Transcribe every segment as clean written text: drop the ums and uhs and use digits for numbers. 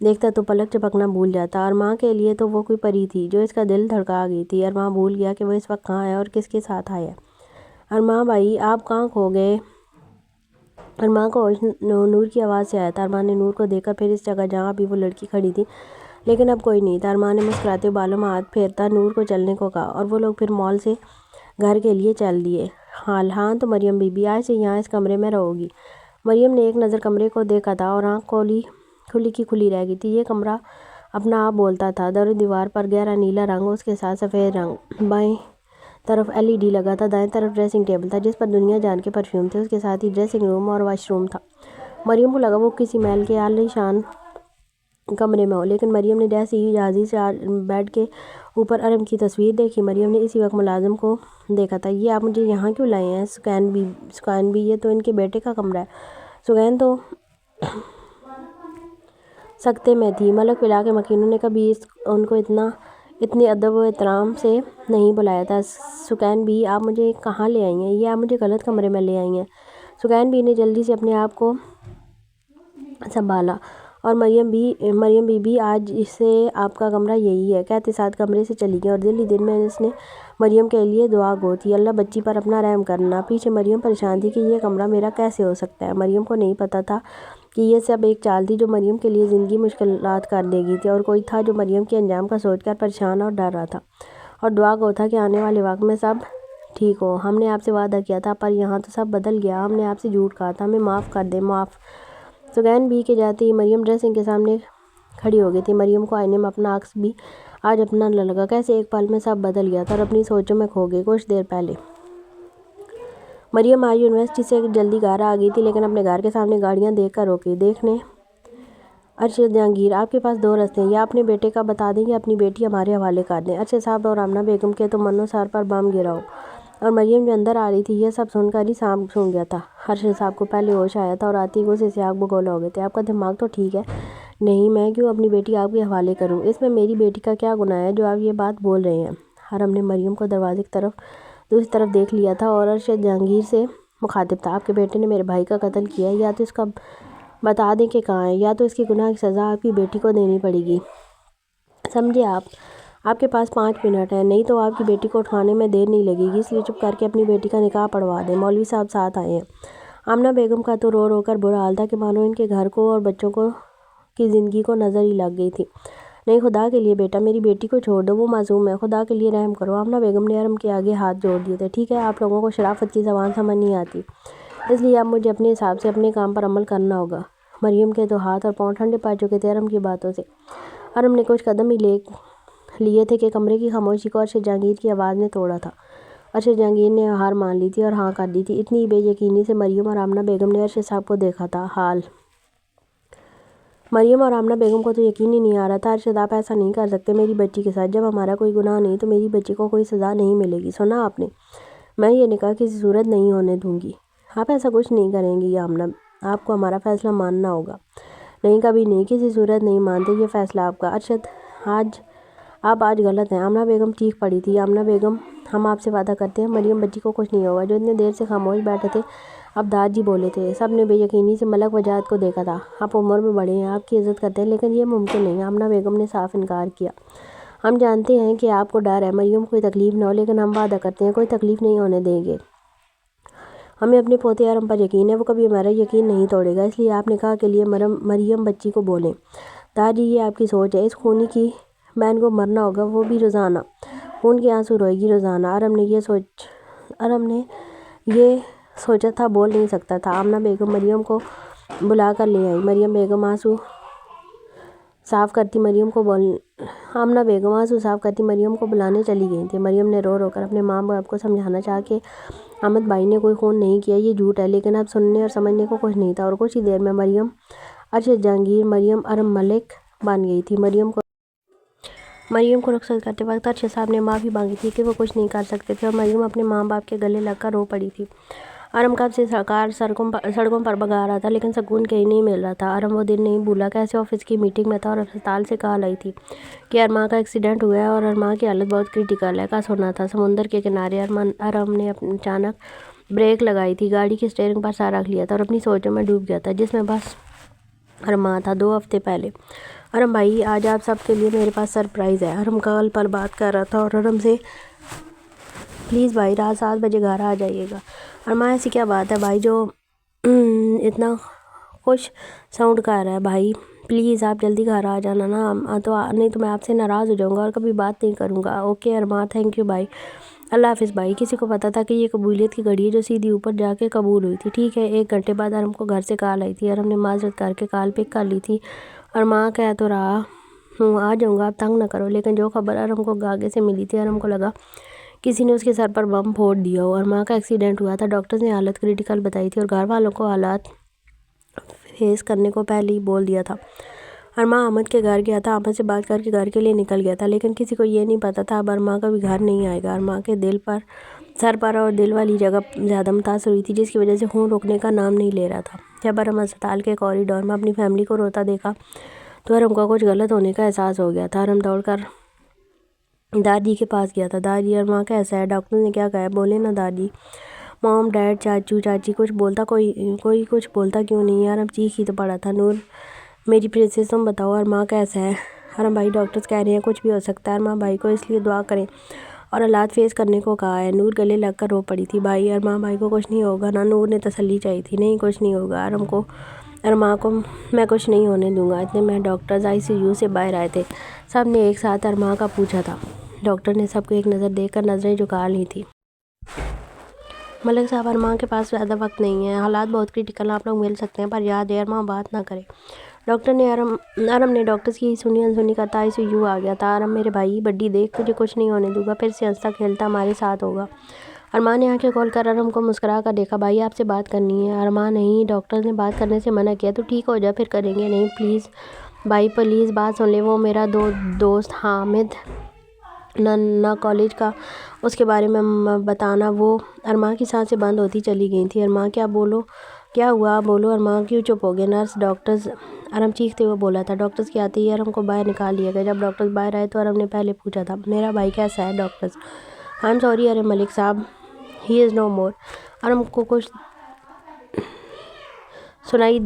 دیکھتا تو پلک چپکنا بھول جاتا۔ ارماں کے لیے تو وہ کوئی پری تھی جو اس کا دل دھڑکا گئی تھی۔ ارماں بھول گیا کہ وہ اس وقت کہاں ہے اور کس کے ساتھ آیا ہے۔ ارماں بھائی آپ کہاں کھو گئے؟ ارماں کو نور کی آواز سے آیا تھا۔ ارماں نے نور کو دیکھ کر پھر اس جگہ جہاں ابھی وہ لڑکی کھڑی تھی لیکن اب کوئی نہیں تھا۔ ارماں نے مسکراتے ہوئے بالوں میں ہاتھ پھیرتا نور کو چلنے کو کہا اور وہ لوگ پھر مال سے گھر کے لیے چل دیے۔ ہاں تو مریم بی بی آج سے یہاں اس کمرے میں رہو گی۔ مریم نے ایک نظر کمرے کو دیکھا تھا اور آنکھ کھلی کی کھلی رہ گئی تھی۔ یہ کمرہ اپنا آپ بولتا تھا۔ در و دیوار پر گہرا نیلا رنگ، اس کے ساتھ سفید رنگ، بائیں طرف LED لگا تھا، دائیں طرف ڈریسنگ ٹیبل تھا جس پر دنیا جان کے پرفیوم تھے، اس کے ساتھ ہی ڈریسنگ روم اور واش روم تھا۔ مریم کو لگا وہ کسی محل کے عالی شان کمرے میں ہو، لیکن مریم نے جیسے ہی جہازی سے بیڈ کے اوپر ارم کی تصویر دیکھی، مریم نے اسی وقت ملازم کو دیکھا تھا۔ یہ آپ مجھے یہاں کیوں لائے ہیں سکین بی؟ یہ تو ان کے بیٹے کا کمرہ ہے۔ سکین تو سکتے میں تھی۔ ملک پلا کے مکینوں نے کبھی ان کو اتنے ادب و احترام سے نہیں بلایا تھا۔ سکین بی آپ مجھے کہاں لے آئی ہیں؟ یہ آپ مجھے غلط کمرے میں لے آئی ہیں۔ سکین بی نے جلدی سے اپنے آپ کو سنبھالا اور مریم بی بی آج سے آپ کا کمرہ یہی ہے کہتے ساتھ کمرے سے چلی گئی اور دل ہی دل میں اس نے مریم کے لیے دعا گو تھی، اللہ بچی پر اپنا رحم کرنا۔ پیچھے مریم پریشان تھی کہ یہ کمرہ میرا کیسے ہو سکتا ہے۔ مریم کو نہیں پتا تھا کہ یہ سب ایک چال تھی جو مریم کے لیے زندگی مشکلات کر دے گی تھی، اور کوئی تھا جو مریم کے انجام کا سوچ کر پریشان اور ڈر رہا تھا اور دعا گو تھا کہ آنے والے وقت میں سب ٹھیک ہو۔ ہم نے آپ سے وعدہ کیا تھا پر یہاں تو سب بدل گیا، ہم نے آپ سے جھوٹ کہا تھا، ہمیں معاف کر دیں، معاف۔ سکین بی کے جاتے ہی مریم ڈریسنگ کے سامنے کھڑی ہو گئی تھی۔ مریم کو آئینے میں اپنا عکس بھی آج اپنا نہ لگا، کیسے ایک پل میں سب بدل گیا تھا اور اپنی سوچوں میں کھو گئی۔ کچھ دیر پہلے مریم آج یونیورسٹی سے جلدی گھر آ گئی تھی لیکن اپنے گھر کے سامنے گاڑیاں دیکھ کر روکی۔ دیکھنے ارشد جہانگیر آپ کے پاس دو راستے ہیں، یا اپنے بیٹے کا بتا دیں یا اپنی بیٹی ہمارے حوالے کر دیں۔ ارشد صاحب اور آمنہ بیگم کے تو منو سر پر بم گرا ہو، اور مریم جو اندر آ رہی تھی یہ سب سن کر ہی سانپ سونگ گیا تھا۔ ارشد صاحب کو پہلے ہوش آیا تھا اور آتی غصے سے آگ بگولا ہو گئے تھے۔ آپ کا دماغ تو ٹھیک ہے؟ نہیں، میں کیوں اپنی بیٹی آپ کے حوالے کروں؟ اس میں میری بیٹی کا کیا گناہ ہے جو آپ یہ بات بول رہے ہیں؟ ارم نے مریم کو دروازے کی طرف دوسری طرف دیکھ لیا تھا اور ارشد جہانگیر سے مخاطب تھا، آپ کے بیٹے نے میرے بھائی کا قتل کیا ہے، یا تو اس کا بتا دیں کہ کہاں ہے، یا تو اس کی گناہ کی سزا آپ کی بیٹی کو دینی پڑے گی، سمجھے آپ کے پاس 5 منٹ ہیں، نہیں تو آپ کی بیٹی کو اٹھانے میں دیر نہیں لگے گی، اس لیے چپ کر کے اپنی بیٹی کا نکاح پڑھوا دیں۔ مولوی صاحب ساتھ آئے ہیں۔ آمنہ بیگم کا تو رو رو کر برا حال تھا کہ مانو ان کے گھر کو اور بچوں کو کی زندگی کو نظر ہی لگ گئی تھی۔ نہیں، خدا کے لیے بیٹا میری بیٹی کو چھوڑ دو، وہ معصوم ہے، خدا کے لیے رحم کرو۔ آمنہ بیگم نے ارم کے آگے ہاتھ جوڑ دیے تھے۔ ٹھیک ہے، آپ لوگوں کو شرافت کی زبان سمجھ نہیں آتی، اس لیے اب مجھے اپنے حساب سے اپنے کام پر عمل کرنا ہوگا۔ مریم کے تو ہاتھ اور پاؤں ٹھنڈے پڑ چکے تھے ارم کی باتوں سے۔ ارم نے کچھ قدم ہی لیے تھے کہ کمرے کی خاموشی کو ارشد جہانگیر کی آواز نے توڑا تھا۔ ارشد جہانگیر نے ہار مان لی تھی اور ہاں کر دی تھی۔ اتنی بے یقینی سے مریم اور آمنہ بیگم نے ارشد صاحب کو دیکھا تھا۔ مریم اور آمنہ بیگم کو تو یقین ہی نہیں آ رہا تھا۔ ارشد آپ ایسا نہیں کر سکتے میری بچی کے ساتھ، جب ہمارا کوئی گناہ نہیں تو میری بچی کو کوئی سزا نہیں ملے گی، سنا آپ نے؟ میں یہ نکاح کسی صورت نہیں ہونے دوں گی۔ آپ ایسا کچھ نہیں کریں گی آمنہ، آپ کو ہمارا فیصلہ ماننا ہوگا۔ نہیں، کبھی نہیں، کسی صورت نہیں مانتے، یہ فیصلہ آپ کا۔ ارشد آپ آج غلط ہیں۔ آمنہ بیگم چیخ پڑی تھی۔ آمنہ بیگم ہم آپ سے وعدہ کرتے ہیں مریم بچی کو کچھ نہیں ہوگا۔ جو اتنے دیر سے خاموش بیٹھے تھے اب داد جی بولے تھے۔ سب نے بے یقینی سے ملک وجاہت کو دیکھا تھا۔ آپ عمر میں بڑے ہیں، آپ کی عزت کرتے ہیں، لیکن یہ ممکن نہیں۔ آمنہ بیگم نے صاف انکار کیا۔ ہم جانتے ہیں کہ آپ کو ڈر ہے مریم کو کوئی تکلیف نہ ہو، لیکن ہم وعدہ کرتے ہیں کوئی تکلیف نہیں ہونے دیں گے۔ ہمیں اپنے پوتے ارم پر یقین ہے، وہ کبھی ہمارا یقین نہیں توڑے گا، اس لیے آپ نکاح کے لیے مریم بچی کو بولیں۔ داد جی یہ آپ کی سوچ ہے، اس خونی کی بہن کو مرنا ہوگا، وہ بھی روزانہ، خون کے آنسو روئے گی روزانہ۔ ارم نے یہ سوچا تھا، بول نہیں سکتا تھا۔ آمنہ بیگم مریم کو بلا کر لے آئی۔ مریم بیگم آنسو صاف کرتی مریم کو بلانے چلی گئی تھی۔ مریم نے رو رو کر اپنے ماں باپ کو سمجھانا چاہا کہ احمد بھائی نے کوئی خون نہیں کیا، یہ جھوٹ ہے، لیکن اب سننے اور سمجھنے کو کچھ نہیں تھا، اور کچھ ہی دیر میں مریم ارشد جہانگیر مریم ارم ملک بن گئی تھی۔ مریم کو رخصت کرتے وقت ارشد صاحب نے معافی مانگی تھی کہ وہ کچھ نہیں کر سکتے تھے، اور مریم اپنے ماں باپ کے گلے لگ کر رو پڑی تھی۔ ارم کب سے سڑکوں پر بھگا رہا تھا لیکن سکون کہیں نہیں مل رہا تھا۔ ارم وہ دن نہیں بھولا کیسے آفس کی میٹنگ میں تھا اور ہسپتال سے کال آئی تھی کہ ارماں کا ایکسیڈنٹ ہوا ہے اور ارماں کی حالت بہت کریٹیکل ہے۔ کا سونا تھا سمندر کے کنارے۔ ارم نے اچانک بریک لگائی تھی، گاڑی کی اسٹیئرنگ پر سر رکھ لیا تھا اور اپنی سوچوں میں ڈوب گیا تھا جس میں بس ارماں تھا۔ 2 ہفتے پہلے ارم بھائی آج آپ سب کے لیے میرے پاس سرپرائز ہے۔ ارم کل پر بات کر رہا تھا اور ارم سے پلیز بھائی رات 7 بجے گھر آ جائیے گا۔ ارما ایسی کیا بات ہے بھائی جو اتنا خوش ساؤنڈ کر رہا ہے؟ بھائی پلیز آپ جلدی گھر آ جانا نا، نہیں تو میں آپ سے ناراض ہو جاؤں گا اور کبھی بات نہیں کروں گا۔ اوکے ارما، تھینک یو بھائی، اللہ حافظ بھائی۔ کسی کو پتا تھا کہ یہ قبولیت کی گھڑی ہے جو سیدھی اوپر جا کے قبول ہوئی تھی؟ ٹھیک ہے۔ 1 گھنٹے بعد ارم کو گھر سے کال آئی تھی۔ ارم نے معذرت کر کے کال پک کر لی تھی۔ ارما کہہ تو رہا ہوں آ جاؤں گا، آپ تنگ نہ کرو، لیکن جو خبر ارم کو گاگے سے ملی تھی ارم کو لگا کسی نے اس کے سر پر بم پھوڑ دیا ہو۔ ارما کا ایکسیڈنٹ ہوا تھا، ڈاکٹرز نے حالت کریٹیکل بتائی تھی اور گھر والوں کو حالات فیس کرنے کو پہلے ہی بول دیا تھا۔ ارما احمد کے گھر گیا تھا، احمد سے بات کر کے گھر کے لیے نکل گیا تھا، لیکن کسی کو یہ نہیں پتا تھا اب ارما کا بھی گھر نہیں آئے گا۔ ارما کے سر پر اور دل والی جگہ زیادہ متاثر ہوئی تھی، جس کی وجہ سے خون رکنے کا نام نہیں لے رہا تھا۔ جب ارم اسپتال کے کوریڈور میں اپنی فیملی کو روتا دیکھا تو ارم کو کچھ غلط ہونے کا احساس ہو گیا تھا۔ ارم دوڑ کر دادی کے پاس گیا تھا۔ دادی ارما کیسا ہے؟ ڈاکٹر نے کیا کہا ہے؟ بولے نا دادی۔ موم، ڈیڈ، چاچو، چاچی کچھ بولتا کوئی کچھ بولتا کیوں نہیں؟ ارم چیخ ہی تو پڑا تھا۔ نور میری پرنسس تم بتاؤ ارما کیسا ہے؟ ارم بھائی ڈاکٹرز کہہ رہے ہیں کچھ بھی ہو سکتا ہے، ارما بھائی کو اس لیے دعا کریں اور حالات فیس کرنے کو کہا ہے۔ نور گلے لگ کر رو پڑی تھی۔ بھائی ارما بھائی کو کچھ نہیں ہوگا نا؟ نور نے تسلی چاہی تھی۔ نہیں کچھ نہیں ہوگا، ارما کو میں کچھ نہیں ہونے دوں گا۔ اتنے میں ڈاکٹرز ICU سے باہر آئے تھے، سب نے ایک ساتھ ارما کا پوچھا تھا۔ ڈاکٹر نے سب کو ایک نظر دیکھ کر نظریں جھکا لی تھی۔ ملک صاحب ارما کے پاس زیادہ وقت نہیں ہے، حالات بہت کریٹیکل ہیں، آپ لوگ مل سکتے ہیں، پر یاد ہے ارما بات نہ کرے۔ ارم نے ڈاکٹرز کی سنی انسنی کرتا ICU آ گیا تھا۔ ارم میرے بھائی بڈی دیکھ، تجھے کچھ نہیں ہونے دوں گا، پھر سے ہنستا کھیلتا ہمارے ساتھ ہوگا۔ ارما نے آنکھیں کھول کر ارم کو مسکرا کر دیکھا۔ بھائی آپ سے بات کرنی ہے۔ ارما نہیں، ڈاکٹرز نے بات کرنے سے منع کیا، تو ٹھیک ہو جا پھر کریں گے۔ نہیں پلیز بھائی پلیز بات سن لے، وہ میرا دوست حامد نہ کالج کا، اس کے بارے میں بتانا۔ وہ ارما کی سانسیں بند ہوتی چلی گئی تھیں۔ ارما کیا ہوا بولو؟ ارما کیوں چپ ہو گئے؟ نرس، ڈاکٹرز، ارم چیختے ہوئے بولا تھا۔ ڈاکٹرز کے آتے ہی ارم کو باہر نکال لیا گیا۔ جب ڈاکٹرز باہر آئے تو ارم نے پہلے پوچھا تھا میرا بھائی کیسا ہے؟ Doctors I am sorry Iram Malik صاحب، ہی از نو مور۔ ارم کو کچھ سنائی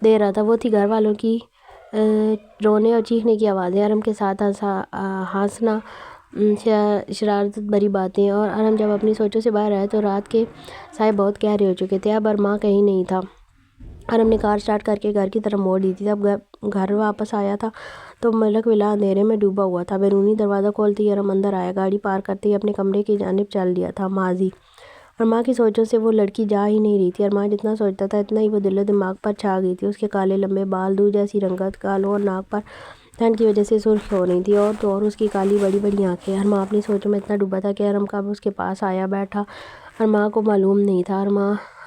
دے رہا تھا، وہ تھی گھر والوں کی رونے اور چیخنے کی آوازیں، ارم کے ساتھ ہنسنا، شرارت بھری باتیں۔ اور ارم جب اپنی سوچوں سے باہر آیا تو رات کے سائے بہت گہرے ہو چکے تھے، اب ارما کہیں نہیں تھا۔ ارم نے کار سٹارٹ کر کے گھر کی طرف موڑ دی تھی۔ جب گھر واپس آیا تھا تو ملک ولا اندھیرے میں ڈوبا ہوا تھا۔ بیرونی دروازہ کھولتے ہی ارم اندر آیا، گاڑی پارک کرتے ہی اپنے کمرے کی جانب چل دیا تھا۔ ماضی ارما کی سوچوں سے وہ لڑکی جا ہی نہیں رہی تھی۔ ارما جتنا سوچتا تھا اتنا ہی وہ دل و دماغ پر چھا گئی تھی۔ اس کے کالے لمبے بال، دودھ جیسی رنگت، گالوں اور ناک پر ٹھنڈ کی وجہ سے سرخ ہو رہی تھی، اور تو اور اس کی کالی بڑی بڑی آنکھیں۔ ارما اپنی سوچوں میں اتنا ڈوبا تھا کہ ارم کب اس کے پاس آیا بیٹھا ارما کو معلوم نہیں تھا۔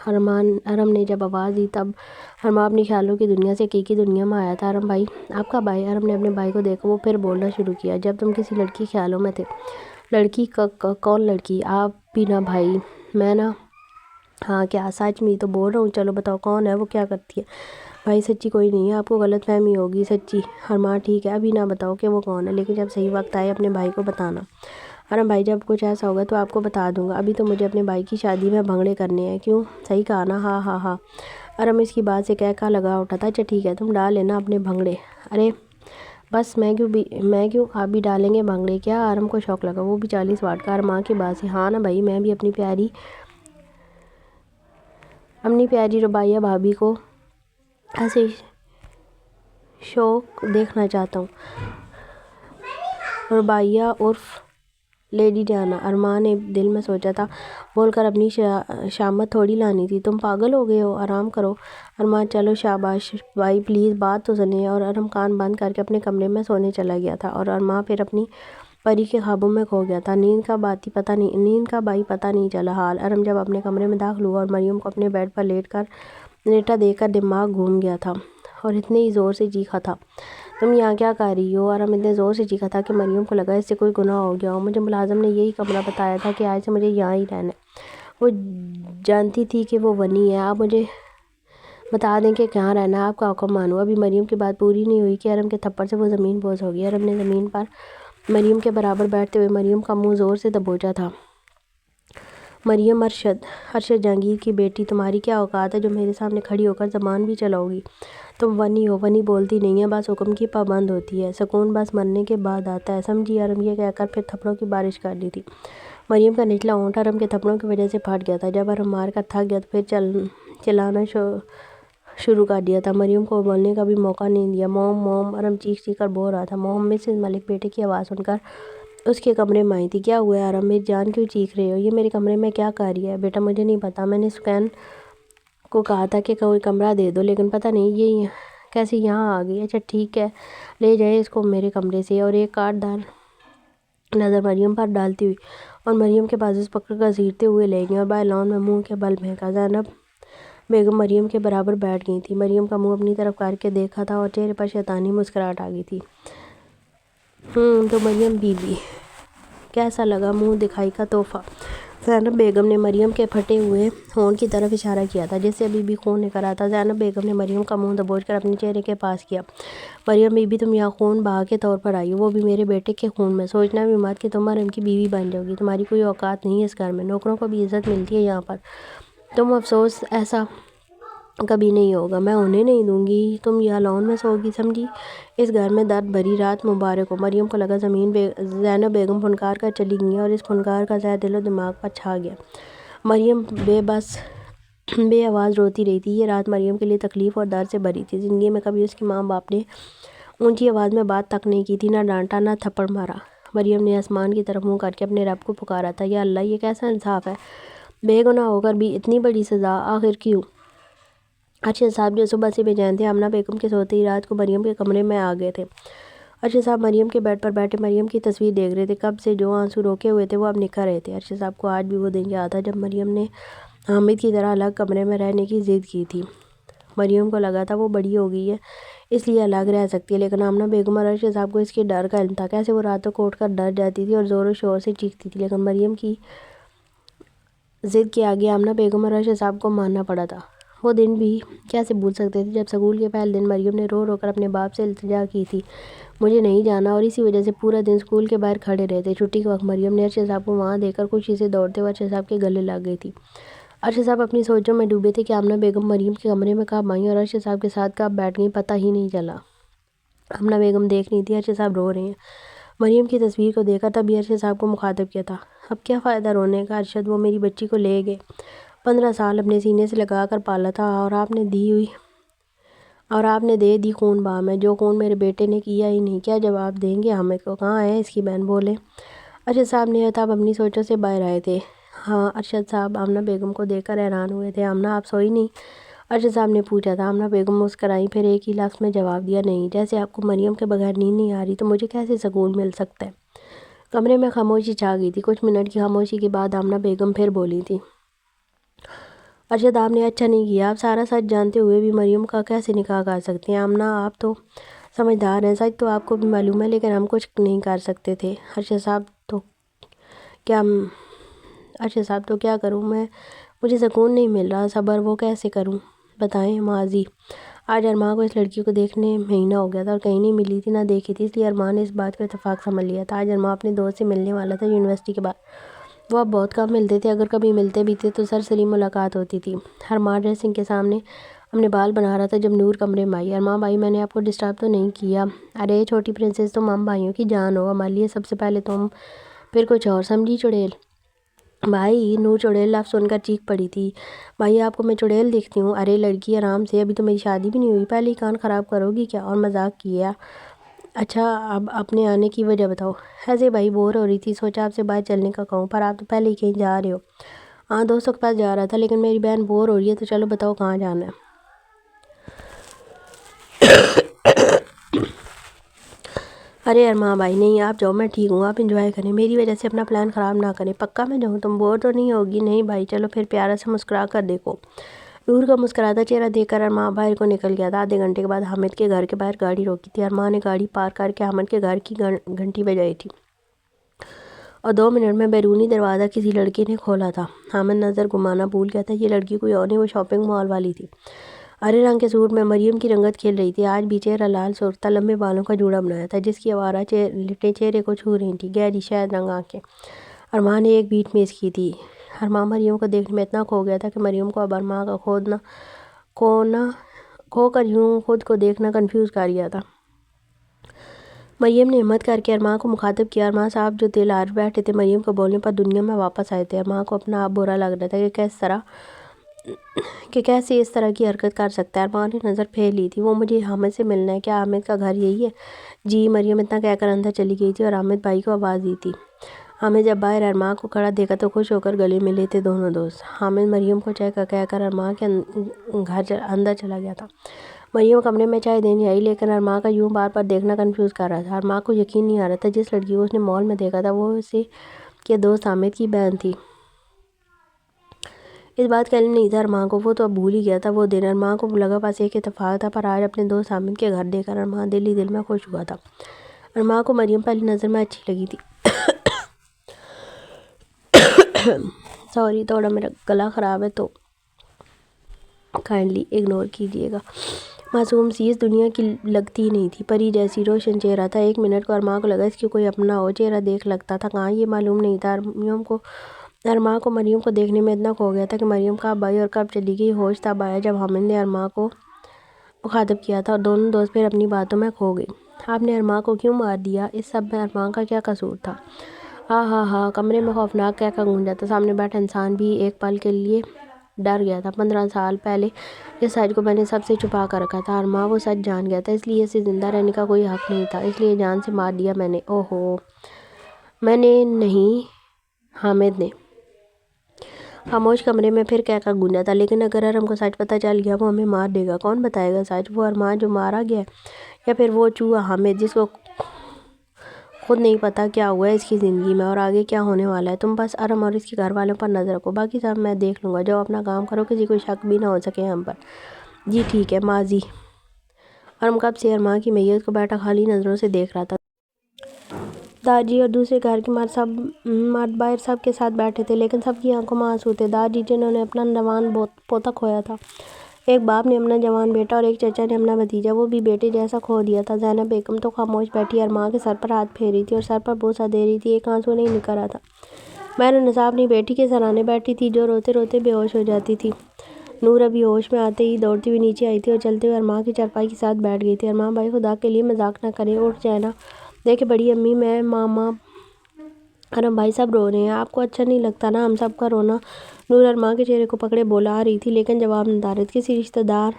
ارم نے جب آواز دی تب ارما اپنی خیالوں کی دنیا سے حقیقی دنیا میں آیا تھا۔ ارم بھائی آپ کا بھائی؟ ارم نے اپنے بھائی کو دیکھا، وہ پھر بولنا شروع کیا۔ جب تم کسی لڑکی خیالوں میں تھے؟ لڑکی کون لڑکی؟ آپ بھی نا بھائی؟ میں نا؟ ہاں کیا سچ میں؟ تو بول رہا ہوں، چلو بتاؤ کون ہے، وہ کیا کرتی ہے؟ بھائی سچی کوئی نہیں ہے، آپ کو غلط فہمی ہوگی، سچی۔ ارما ٹھیک ہے ابھی نہ بتاؤ کہ وہ کون ہے، لیکن جب صحیح وقت آئے اپنے بھائی کو بتانا۔ ارم بھائی جب کچھ ایسا ہوگا تو آپ کو بتا دوں گا، ابھی تو مجھے اپنے بھائی کی شادی میں بھنگڑے کرنے ہیں۔ کیوں؟ صحیح کہا نا؟ ہاں ہاں ہاں۔ ارم اس کی بات سے کہہ لگا اٹھا تھا۔ اچھا ٹھیک ہے، تم ڈال لینا اپنے بھنگڑے۔ ارے بس میں کیوں؟ آپ بھی ڈالیں گے بھنگڑے کیا؟ ارم کو شوق لگا، وہ بھی 40 واٹ کا۔ ارما کی بات سے ہاں نا بھائی، میں بھی اپنی پیاری ربیہ بھابھی کو ایسے شوق دیکھنا چاہتا ہوں۔ ربیہ عرف لیڈی ڈیانا، ارما نے دل میں سوچا تھا، بول کر اپنی شامت تھوڑی لانی تھی۔ تم پاگل ہو گئے ہو، آرام کرو۔ ارما چلو شاباش بھائی پلیز بات تو سنیں۔ اور ارم کان بند کر کے اپنے کمرے میں سونے چلا گیا تھا، اور ارما پھر اپنی پری کے خوابوں میں کھو گیا تھا۔ نیند کا بھائی پتہ نہیں چلا۔ حال ارم جب اپنے کمرے میں داخل ہوا اور مریم کو اپنے بیڈ پر لیٹا دیکھ کر دماغ گھوم گیا تھا، اور اتنے ہی زور سے چیخا تھا، تم یہاں کیا کر رہی ہو؟ ارم اتنے زور سے چیخا تھا کہ مریم کو لگا اس سے کوئی گناہ ہو گیا ہو۔ مجھے ملازم نے یہی کمرہ بتایا تھا کہ آج سے مجھے یہاں ہی رہنا ہے۔ وہ جانتی تھی کہ وہ ونی ہے۔ آپ مجھے بتا دیں کہ کہاں رہنا ہے، آپ کا حکم مانوں۔ ابھی مریم کی بات پوری نہیں ہوئی کہ ارم کے تھپڑ سے وہ زمین بوس ہو گئی۔ ارم نے زمین پر مریم کے برابر بیٹھتے ہوئے مریم کا منہ زور سے دبوچا تھا۔ مریم ارشد جہانگیر کی بیٹی، تمہاری کیا اوقات ہے جو میرے سامنے کھڑی ہو کر زبان بھی چلاؤ گی؟ تم ونی ہو، ونی بولتی نہیں ہے، بس حکم کی پابند ہوتی ہے، سکون بس مرنے کے بعد آتا ہے، سمجھی؟ ارم یہ کہہ کر پھر تھپڑوں کی بارش کر دی تھی۔ مریم کا نچلا ہونٹ ارم کے تھپڑوں کی وجہ سے پھٹ گیا تھا۔ جب ارم مار کر تھک گیا تو پھر چلانا شروع کر دیا تھا۔ مریم کو بولنے کا بھی موقع نہیں دیا۔ موم موم، ارم چیخ کر بول رہا تھا۔ موم مسز ملک بیٹے کی آواز سن کر اس کے کمرے میں آئی تھی۔ کیا ہوا ہے ارم؟ میری جان کیوں چیخ رہے ہو؟ یہ میرے کمرے میں کیا کر رہی ہے؟ بیٹا مجھے نہیں پتا، میں نے سکین کو کہا تھا کہ کوئی کمرہ دے دو، لیکن پتہ نہیں یہ کیسے یہاں آ گئی۔ اچھا ٹھیک ہے، لے جائیں اس کو میرے کمرے سے۔ اور ایک کاٹ دار نظر مریم پر ڈالتی ہوئی اور مریم کے بازو پکڑ کر گھسیٹتے ہوئے لے گئی اور باہر لان میں منہ کے بل پھینکا۔ زینب بیگم مریم کے برابر بیٹھ گئی تھی۔ مریم کا منہ اپنی طرف کر کے دیکھا تھا اور چہرے پر شیطانی مسکراہٹ آ گئی تھی۔ تو مریم بی بی کیسا لگا منہ دکھائی کا تحفہ؟ زینب بیگم نے مریم کے پھٹے ہوئے ہونٹ کی طرف اشارہ کیا تھا جس سے ابھی بھی خون نکل رہا تھا۔ زینب بیگم نے مریم کا منہ دبوچ کر اپنے چہرے کے پاس کیا۔ مریم بی بی تم یہاں خون بہا کے طور پر آئی ہو، وہ بھی میرے بیٹے کے خون میں۔ سوچنا بھی مت کہ تم ارم کی بیوی بن جاؤ گی، تمہاری کوئی اوقات نہیں ہے اس گھر میں، نوکروں کو بھی عزت ملتی ہے یہاں پر، تم افسوس ایسا کبھی نہیں ہوگا، میں ہونے نہیں دوں گی، تم یہاں لان میں سو گی، سمجھی؟ اس گھر میں درد بھری رات مبارک ہو۔ مریم کو لگا زینب بیگم پھنکار کر چلی گئی اور اس پھنکار کا زہر دل و دماغ پر چھا گیا۔ مریم بے آواز روتی رہی تھی۔ یہ رات مریم کے لیے تکلیف اور درد سے بھری تھی۔ زندگی میں کبھی اس کی ماں باپ نے اونچی آواز میں بات تک نہیں کی تھی، نہ ڈانٹا نہ تھپڑ مارا۔ مریم نے آسمان کی طرف منہ کر کے اپنے رب کو پکارا تھا، یا اللہ یہ کیسا انصاف ہے، بے گناہ ہو کر بھی اتنی بڑی سزا، آخر کیوں؟ ارشد صاحب جو صبح سے بے چین تھے، آمنہ بیگم کے سوتے ہی رات کو مریم کے کمرے میں آ گئے تھے۔ ارشد صاحب مریم کے بیڈ پر بیٹھے مریم کی تصویر دیکھ رہے تھے۔ کب سے جو آنسو روکے ہوئے تھے وہ اب نکل رہے تھے۔ ارشد صاحب کو آج بھی وہ دن یاد تھا جب مریم نے حامد کی طرح الگ کمرے میں رہنے کی ضد کی تھی۔ مریم کو لگا تھا وہ بڑی ہو گئی ہے اس لیے الگ رہ سکتی ہے، لیکن آمنہ بیگم اور ارشد صاحب کو اس کے ڈر کا علم تھا۔ کیسے وہ راتوں کو اٹھ کر ڈر جاتی تھی اور زور و شور سے چیختی تھی، لیکن مریم کی ضد کے آگے آمنہ بیگم اور ارشد صاحب کو ماننا پڑا تھا۔ وہ دن بھی کیسے بھول سکتے تھے جب سکول کے پہلے دن مریم نے رو رو کر اپنے باپ سے التجا کی تھی مجھے نہیں جانا، اور اسی وجہ سے پورا دن سکول کے باہر کھڑے رہے تھے۔ چھٹی کے وقت مریم نے ارشد صاحب کو وہاں دیکھ کر خوشی سے دوڑتے ہوئے ارشد صاحب کے گلے لگ گئی تھی۔ ارشد صاحب اپنی سوچوں میں ڈوبے تھے کہ آمنہ بیگم مریم کے کمرے میں کب آئیں اور ارشد صاحب کے ساتھ کب بیٹھ گئیں، پتہ ہی نہیں چلا۔ آمنہ بیگم دیکھ رہی تھی ارشد صاحب رو رہے ہیں۔ مریم کی تصویر کو دیکھا تبھی ارشد صاحب کو مخاطب کیا تھا۔ اب کیا فائدہ رونے کا ارشد، وہ میری بچی کو لے گئے، 15 سال اپنے سینے سے لگا کر پالا تھا، اور آپ نے دے دی خون بہا میں، جو خون میرے بیٹے نے کیا ہی نہیں۔ کیا جواب دیں گے حامد کو؟ کہاں ہے اس کی بہن؟ بولے۔ ارشد صاحب نے تب اپنی سوچوں سے باہر آئے تھے۔ ہاں، ارشد صاحب آمنہ بیگم کو دیکھ کر حیران ہوئے تھے۔ آمنہ آپ سوئی نہیں؟ ارشد صاحب نے پوچھا تھا۔ آمنہ بیگم مسکرائیں، پھر ایک ہی لفظ میں جواب دیا، نہیں۔ جیسے آپ کو مریم کے بغیر نیند نہیں آ رہی تو مجھے کیسے سکون مل سکتا ہے؟ کمرے میں خاموشی چھا گئی تھی۔ کچھ منٹ کی خاموشی کے بعد آمنہ بیگم پھر بولی تھی، ارشد آپ نے اچھا نہیں کیا، آپ سارا سچ جانتے ہوئے بھی مریم کا کیسے نکاح کر سکتے ہیں؟ آمنہ آپ تو سمجھدار ہیں، سچ تو آپ کو بھی معلوم ہے، لیکن ہم کچھ نہیں کر سکتے تھے۔ ارشد صاحب تو کیا کروں میں، مجھے سکون نہیں مل رہا، صبر وہ کیسے کروں بتائیں؟ ماضی آج ارمان کو اس لڑکی کو دیکھنے مہینہ ہو گیا تھا اور کہیں نہیں ملی تھی، نہ دیکھی تھی، اس لیے ارمان نے اس بات کو اتفاق سمجھ لیا تھا۔ آج ارمان اپنے دوست سے ملنے والا تھا یونیورسٹی کے بعد۔ وہ اب بہت کم ملتے تھے، اگر کبھی ملتے بھی تھے تو سرسری ملاقات ہوتی تھی۔ ارمان ڈریسنگ کے سامنے اپنے بال بنا رہا تھا جب نور کمرے میں آئی۔ ارمان بھائی، میں نے آپ کو ڈسٹرب تو نہیں کیا؟ ارے چھوٹی پرنسس، تم ہم بھائیوں کی جان ہو، ہمارے لیے سب سے پہلے تم، پھر کچھ اور، سمجھی چڑیل؟ بھائی، نور چڑیل لفظ سن کر چیخ پڑی تھی۔ بھائی آپ کو میں چڑیل دکھتی ہوں؟ ارے لڑکی آرام سے، ابھی تو میری شادی بھی نہیں ہوئی، پہلے ہی کان خراب کرو گی کیا؟ اور مذاق کیا؟ اچھا اب اپنے آنے کی وجہ بتاؤ۔ ایسے بھائی بور ہو رہی تھی، سوچا آپ سے باہر چلنے کا کہوں، پر آپ تو پہلے ہی کہیں جا رہے ہو۔ ہاں دوستوں کے پاس جا رہا تھا، لیکن میری بہن بور ہو رہی ہے تو چلو بتاؤ کہاں جانا ہے؟ ارے ارمان بھائی نہیں، آپ جاؤ، میں ٹھیک ہوں، آپ انجوائے کریں، میری وجہ سے اپنا پلان خراب نہ کریں۔ پکا میں جاؤں؟ تم بور تو نہیں ہوگی؟ نہیں بھائی چلو پھر، پیارا سے مسکرا کر دیکھو۔ نور کا مسکراتا چہرہ دیکھ کر ارمان باہر کو نکل گیا تھا۔ آدھے گھنٹے کے بعد حامد کے گھر کے باہر گاڑی روکی تھی۔ ارمان نے گاڑی پارک کر کے حامد کے گھر کی گھنٹی بجائی تھی اور 2 منٹ میں بیرونی دروازہ کسی لڑکے نے کھولا تھا۔ حامد نظر گھمانا بھول گیا تھا، یہ لڑکی کوئی اور نہیں، وہ شاپنگ مال والی تھی۔ ہرے رنگ کے سوٹ میں مریم کی رنگت کھیل رہی تھی۔ آج بھی چہرہ لال سرخ تھا، لمبے بالوں کا جوڑا بنایا تھا جس کی آوارہ لٹیں چہرے کو چھو رہی تھیں، گہری شہد رنگ آنکھیں۔ ارمان نے ایک بیٹ میز کی تھی۔ ارمان مریم کو دیکھنے میں اتنا کھو گیا تھا کہ مریم کو اب ارمان کا کھو کر یوں خود کو دیکھنا کنفیوز کر گیا تھا۔ مریم نے ہمت کر کے ارمان کو مخاطب کیا۔ ارمان صاحب جو دل آر بیٹھے تھے مریم کو بولنے پر دنیا میں واپس آئے تھے۔ ارمان کو اپنا آپ برا لگ رہا تھا کہ کیسے اس طرح کی حرکت کر سکتا ہے۔ ارمان نے نظر پھیر لی تھی۔ وہ مجھے حامد سے ملنا ہے، کیا حامد کا گھر یہی ہے؟ جی، مریم اتنا کہہ کر اندر چلی گئی تھی اور حامد بھائی کو آواز دی تھی۔ حامد جب باہر ارمان کو کھڑا دیکھا تو خوش ہو کر گلے ملے تھے دونوں دوست۔ حامد مریم کو چائے کا کہہ کر ارمان کے گھر اندر چلا گیا تھا۔ مریم کمرے میں چائے دینے آئی لیکن ارمان کا یوں بار بار دیکھنا کنفیوز کر رہا تھا۔ ارمان کو یقین نہیں آ رہا تھا جس لڑکی کو اس نے مال میں دیکھا تھا وہ اسے کے دوست حامد کی بہن تھی۔ اس بات کا علم نہیں تھا ارمان کو، وہ تو اب بھول ہی گیا تھا وہ دن۔ ارمان کو لگا بس ایک اتفاق تھا، پر آج اپنے دوست حامد کے گھر دیکھ کر ارمان دل ہی دل میں خوش ہوا تھا۔ ارمان کو مریم پہلی نظر میں اچھی لگی تھی۔ سوری، تھوڑا میرا گلا خراب ہے تو کائنڈلی اگنور کیجیے گا۔ معصوم سی اس دنیا کی لگتی ہی نہیں تھی، پری جیسی روشن چہرہ تھا۔ ایک منٹ کو ارمان کو لگا اس کی کوئی اپنا ہو، چہرہ دیکھ لگتا تھا کہاں یہ معلوم نہیں تھا۔ ارمان کو مریم کو دیکھنے میں اتنا کھو گیا تھا کہ مریم کب آئی اور کب چلی گئی ہوش تب آیا جب حامد نے ارمان کو مخاطب کیا تھا اور دونوں دوست پھر اپنی باتوں میں کھو گئے۔ آپ نے ارمان کو کیوں مار دیا؟ اس سب میں ارمان کا کیا قصور تھا؟ ہاں، کمرے میں خوفناک کہکا گونجا تھا۔ سامنے بیٹھا انسان بھی ایک پل کے لیے ڈر گیا تھا۔ 15 سال پہلے جس سچ کو میں نے سب سے چھپا کر رکھا تھا، ارمان وہ سچ جان گیا تھا، اس لیے اسے زندہ رہنے کا کوئی حق نہیں تھا، اس لیے جان سے مار دیا میں نے۔ اوہو، میں نے نہیں، حامد نے۔ خاموش کمرے میں پھر کہکا گونجا تھا۔ لیکن اگر ارم کو سچ پتہ چل گیا وہ ہمیں مار دے گا۔ کون بتائے گا سچ؟ وہ ارمان جو مارا گیا ہے یا پھر وہ چوہا حامد جس کو خود نہیں پتہ کیا ہوا ہے اس کی زندگی میں اور آگے کیا ہونے والا ہے۔ تم بس ارم اور اس کے گھر والوں پر نظر رکھو، باقی سب میں دیکھ لوں گا۔ جاؤ اپنا کام کرو، کسی کو شک بھی نہ ہو سکے ہم پر۔ جی ٹھیک ہے۔ ماضی ارم کب سے ارمان کی میت کو بیٹھا خالی نظروں سے دیکھ رہا تھا۔ دادا جی اور دوسرے گھر کے مرد باہر سب کے ساتھ بیٹھے تھے لیکن سب کی آنکھوں میں آنسو تھے۔ دادا جی جنہوں نے اپنا جوان پوتا کھویا تھا، ایک باپ نے اپنا جوان بیٹا اور ایک چچا نے اپنا بھتیجا وہ بھی بیٹے جیسا کھو دیا تھا۔ زینب بیگم تو خاموش بیٹھی ارمان کے سر پر ہاتھ پھیر رہی تھی اور سر پر بوسہ دے رہی تھی، ایک آنسو نہیں نکل رہا تھا۔ مہر النساء اپنی بیٹی کے سرانے بیٹھی تھی جو روتے روتے بے ہوش ہو جاتی تھی۔ نور ابھی ہوش میں آتے ہی دوڑتی ہوئی نیچے آئی تھی اور چلتے ہوئے ارمان کی چارپائی کے ساتھ بیٹھ گئی تھی۔ ارمان بھائی خدا کے لیے مذاق نہ کریں، اٹھ جائیں نا، دیکھیں بڑی امی، میں، ماما، ارم بھائی سب رو رہے ہیں، آپ کو اچھا نہیں لگتا نا ہم سب کا رونا؟ نور ارمان کے چہرے کو پکڑے بولا رہی تھی لیکن جواب نہ دے رہی تھی۔ کسی رشتہ دار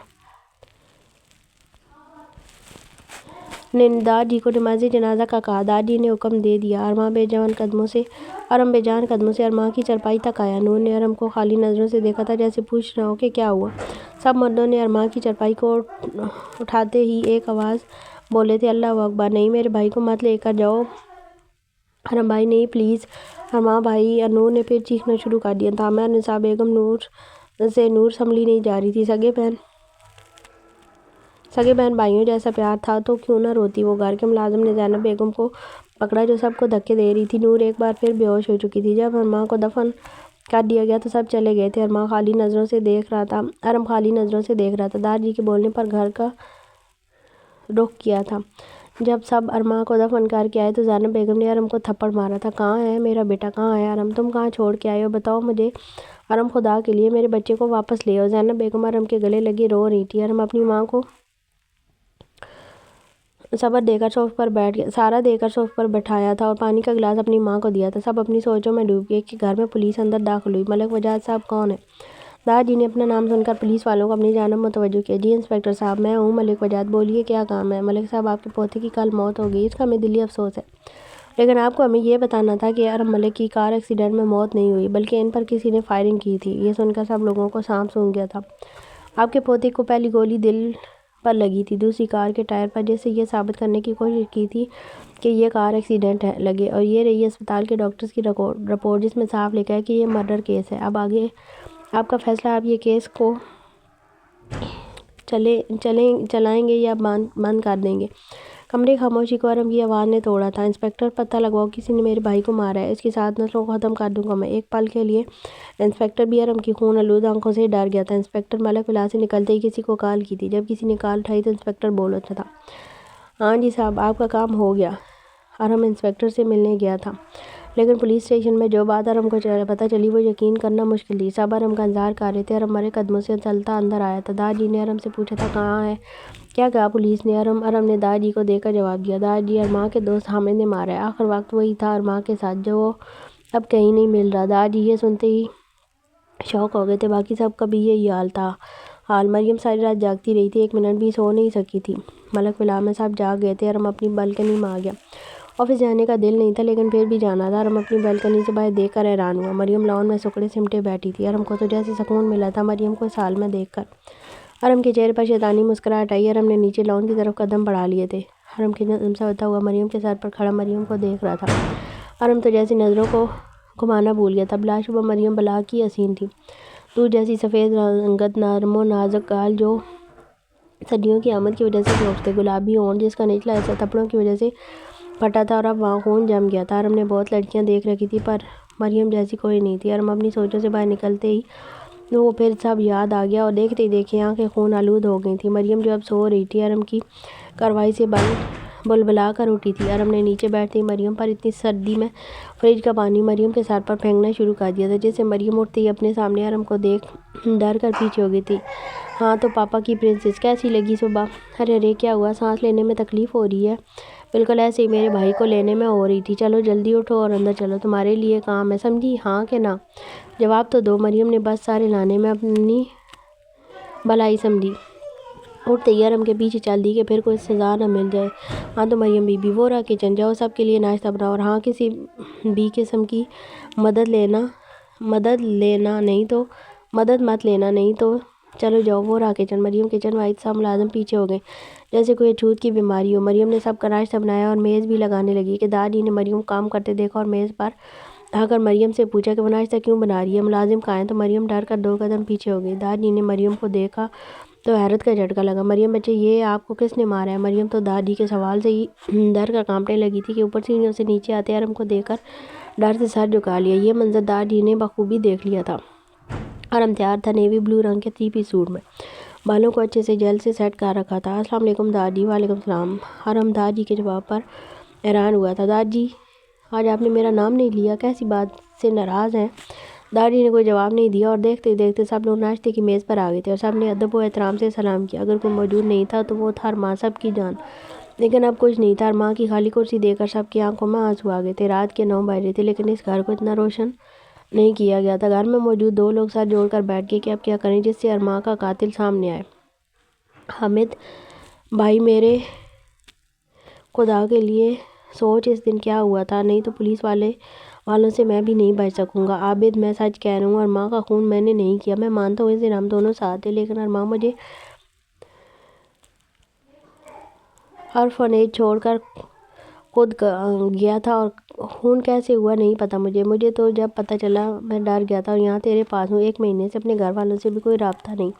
نے دادا جی کو نماز جنازہ کا کہا، دادا جی نے حکم دے دیا۔ ارم بے جان قدموں سے ارمان کی چارپائی تک آیا۔ نور نے ارم کو خالی نظروں سے دیکھا تھا جیسے پوچھ رہا ہو کہ کیا ہوا۔ سب مردوں نے ارمان کی چارپائی کو اٹھاتے ہی ایک آواز بولے تھے، اللہ اکبر! نہیں، میرے بھائی کو مت لے کر جاؤ ارم بھائی، نہیں پلیز۔ ارمان بھائی، نور نے پھر چیخنا شروع کر دیا تھا۔ مہر النساء بیگم نور سنبھلی نہیں جا رہی تھی۔ سگے بہن بھائیوں جیسا پیار تھا تو کیوں نہ روتی وہ؟ گھر کے ملازم نے زینب بیگم کو پکڑا جو سب کو دھکے دے رہی تھی۔ نور ایک بار پھر بے ہوش ہو چکی تھی۔ جب ارمان کو دفن کر دیا گیا تو سب چلے گئے تھے۔ ارم خالی نظروں سے دیکھ رہا تھا۔ دادا جی کے بولنے پر گھر کا رخ کیا تھا۔ جب سب ارمان کو دفن کر کے آئے تو زینب بیگم نے ارم کو تھپڑ مارا تھا۔ کہاں ہے میرا بیٹا؟ کہاں ہے ارم؟ تم کہاں چھوڑ کے آئے ہو؟ بتاؤ مجھے ارم، خدا کے لیے میرے بچے کو واپس لے آؤ۔ زینب بیگم ارم کے گلے لگی رو رہی تھی۔ ارم اپنی ماں کو سارا دے کر صوفے پر بٹھایا تھا اور پانی کا گلاس اپنی ماں کو دیا تھا۔ سب اپنی سوچوں میں ڈوب گئے کہ گھر میں پولیس اندر داخل ہوئی۔ ملک وجاہت صاحب کون ہے؟ دادا جی نے اپنا نام سن کر پولیس والوں کو اپنی جانب متوجہ کیا۔ جی انسپکٹر صاحب، میں ہوں ملک وجاہت، بولیے کیا کام ہے؟ ملک صاحب، آپ کے پوتے کی کل موت ہو گئی، اس کا ہمیں دلی افسوس ہے، لیکن آپ کو ہمیں یہ بتانا تھا کہ ارم ملک کی کار ایکسیڈنٹ میں موت نہیں ہوئی بلکہ ان پر کسی نے فائرنگ کی تھی۔ یہ سن کر سب لوگوں کو سانپ سونگھ گیا تھا۔ آپ کے پوتے کو پہلی گولی دل پر لگی تھی، دوسری کار کے ٹائر پر، جس سے یہ ثابت کرنے کی کوشش کی تھی کہ یہ کار ایکسیڈنٹ لگے، اور یہ رہی اسپتال کے ڈاکٹرز کی رپورٹ جس میں صاف لکھا ہے کہ یہ مرڈر کیس ہے۔ اب آگے آپ کا فیصلہ، آپ یہ کیس کو چلائیں گے یا بند کر دیں گے؟ کمرے خاموشی کو ارم کی آواز نے توڑا تھا۔ انسپکٹر، پتہ لگواؤ، کسی نے میرے بھائی کو مارا ہے، اس کے ساتھ نسلوں کو ختم کر دوں گا میں۔ ایک پل کے لیے انسپکٹر بھی ارم کی خون آلود آنکھوں سے ڈر گیا تھا۔ انسپکٹر ملک ولا سے نکلتے ہی کسی کو کال کی تھی۔ جب کسی نے کال اٹھائی تو انسپکٹر بول اٹھا تھا، ہاں جی صاحب، آپ کا کام ہو گیا۔ ارم انسپکٹر سے ملنے گیا تھا۔ لیکن پولیس اسٹیشن میں جو بات ارم کو پتہ چلی وہ یقین کرنا مشکل تھی۔ سب ارم کا انتظار کر رہے تھے۔ ارم مرے قدموں سے چلتا اندر آیا تھا۔ دادا جی نے ارم سے پوچھا تھا کہاں ہے؟ کیا کہا پولیس نے؟ ارم نے دادا جی کو دیکھ کر جواب دیا، دادا جی ارماں کے دوست حامد نے مارا ہے، آخر وقت وہی تھا ارماں کے ساتھ جو وہ اب کہیں نہیں مل رہا۔ دادا جی یہ سنتے ہی شوق ہو گئے تھے، باقی سب کا بھی یہی حال تھا۔ مریم ساری رات جاگتی رہی تھی، ایک منٹ بھی سو نہیں سکی تھی۔ ملک ولا میں سب جاگ گئے تھے۔ ارم اپنی بالکنی میں آ گیا۔ آفس جانے کا دل نہیں تھا لیکن پھر بھی جانا تھا۔ ارم اپنی بالکنی سے باہر دیکھ کر حیران ہوا، مریم لان میں سکڑے سمٹے بیٹھی تھی۔ ارم کو تو جیسے سکون ملا تھا مریم کو اس حال میں دیکھ کر۔ ارم کے چہرے پر شیطانی مسکراہٹ آئی۔ ارم نے نیچے لان کی طرف قدم بڑھا لیے تھے۔ ارم کچن سے ہوتا ہوا مریم کے سر پر کھڑا مریم کو دیکھ رہا تھا۔ ارم تو جیسے نظروں کو گھمانا بھول گیا تھا۔ بلا شبہ مریم بلا کی حسین تھی، دودھ جیسی سفید رنگت، نرم و نازک گال جو صدیوں کی آمد کی وجہ سے چوکتے، گلابی ہونٹ جس کا نچلا حصہ تھپڑوں کی وجہ سے پھٹا تھا اور اب وہاں خون جم گیا تھا۔ ارم نے بہت لڑکیاں دیکھ رکھی تھی پر مریم جیسی کوئی نہیں تھی۔ ارم اپنی سوچوں سے باہر نکلتے ہی وہ پھر سب یاد آ گیا اور دیکھتے ہی دیکھے آنکھیں خون آلود ہو گئی تھیں۔ مریم جو اب سو رہی تھی ارم کی کارروائی سے بلبلا کر اٹھی تھی۔ ارم نے نیچے بیٹھتے ہی مریم پر اتنی سردی میں فریج کا پانی مریم کے سر پر پھینکنا شروع کر دیا تھا جس سے مریم اٹھتے ہی اپنے سامنے ارم کو دیکھ ڈر کر پیچھے ہو گئی تھی۔ ہاں تو پاپا کی پرنسس کیسی لگی صبح؟ ارے کیا ہوا؟ سانس لینے میں تکلیف ہو رہی ہے؟ بالکل ایسے ہی میرے بھائی کو لینے میں ہو رہی تھی۔ چلو جلدی اٹھو اور اندر چلو، تمہارے لیے کام ہے، سمجھی؟ ہاں کہ نہ؟ جواب تو دو۔ مریم نے بس سارے لانے میں اپنی بھلائی سمجھی، اٹھتے ہی ارم کے پیچھے چل دی کہ پھر کوئی سزا نہ مل جائے۔ ہاں تو مریم بی بی وہ رہا کچن، جاؤ سب کے لیے ناشتہ بناؤ، اور ہاں کسی بھی قسم کی مدد مت لینا نہیں تو چلو جاؤ، وہ رہا کچن۔ مریم کچن واحد سب ملازم پیچھے ہو گئے جیسے کوئی اچھوت کی بیماری ہو۔ مریم نے سب کا ناشتہ بنایا اور میز بھی لگانے لگی کہ دادا جی نے مریم کو کام کرتے دیکھا اور میز پر آ کر مریم سے پوچھا کہ وہ ناشتہ کیوں بنا رہی ہے، ملازم کہاں ہیں؟ تو مریم ڈر کر 2 قدم پیچھے ہو گئی۔ دادا جی نے مریم کو دیکھا تو حیرت کا جھٹکا لگا۔ مریم بچے یہ آپ کو کس نے مارا ہے؟ مریم تو دادا جی کے سوال سے ہی ڈر کر کانپنے لگی تھی کہ اوپر سیڑھیوں سے نیچے آتے ارم کو دیکھ کر ڈر سے سر جھکا لیا۔ یہ منظر دادا جی نے بخوبی دیکھ لیا تھا۔ ارم تیار تھا نیوی بلو رنگ کے 3 پیس سوٹ میں، بالوں کو اچھے سے جیل سے سیٹ کر رکھا تھا۔ السلام علیکم دادا جی۔ وعلیکم السلام۔ ارم دادا جی کے جواب پر حیران ہوا تھا۔ دادا جی آج آپ نے میرا نام نہیں لیا، کیسی بات سے ناراض ہیں؟ دادا جی نے کوئی جواب نہیں دیا اور دیکھتے دیکھتے سب لوگ ناشتے کی میز پر آ گئے تھے اور سب نے ادب و احترام سے سلام کیا۔ اگر کوئی موجود نہیں تھا تو وہ تھا ارماں، سب کی جان، لیکن اب کچھ نہیں تھا۔ ارماں کی خالی کرسی دیکھ کر سب کی آنکھوں میں آنسو آ گئے تھے۔ رات کے 9 بج رہے تھے لیکن اس گھر کو اتنا روشن نہیں کیا گیا تھا۔ گھر میں موجود 2 لوگ سر جوڑ کر بیٹھ گئے کہ اب کیا کریں جس سے ارماں کا قاتل سامنے آئے۔ حامد بھائی میرے خدا کے لیے سوچ اس دن کیا ہوا تھا، نہیں تو پولیس والوں سے میں بھی نہیں بچ سکوں گا۔ عابد میں سچ کہہ رہا ہوں، ارماں کا خون میں نے نہیں کیا۔ میں مانتا ہوں اس دن ہم دونوں ساتھ تھے لیکن ارماں مجھے آرفنیج چھوڑ کر خود گیا تھا اور خون کیسے ہوا نہیں پتا مجھے تو جب پتہ چلا میں ڈر گیا تھا اور یہاں تیرے پاس ہوں۔ 1 مہینے سے اپنے گھر والوں سے بھی کوئی رابطہ نہیں،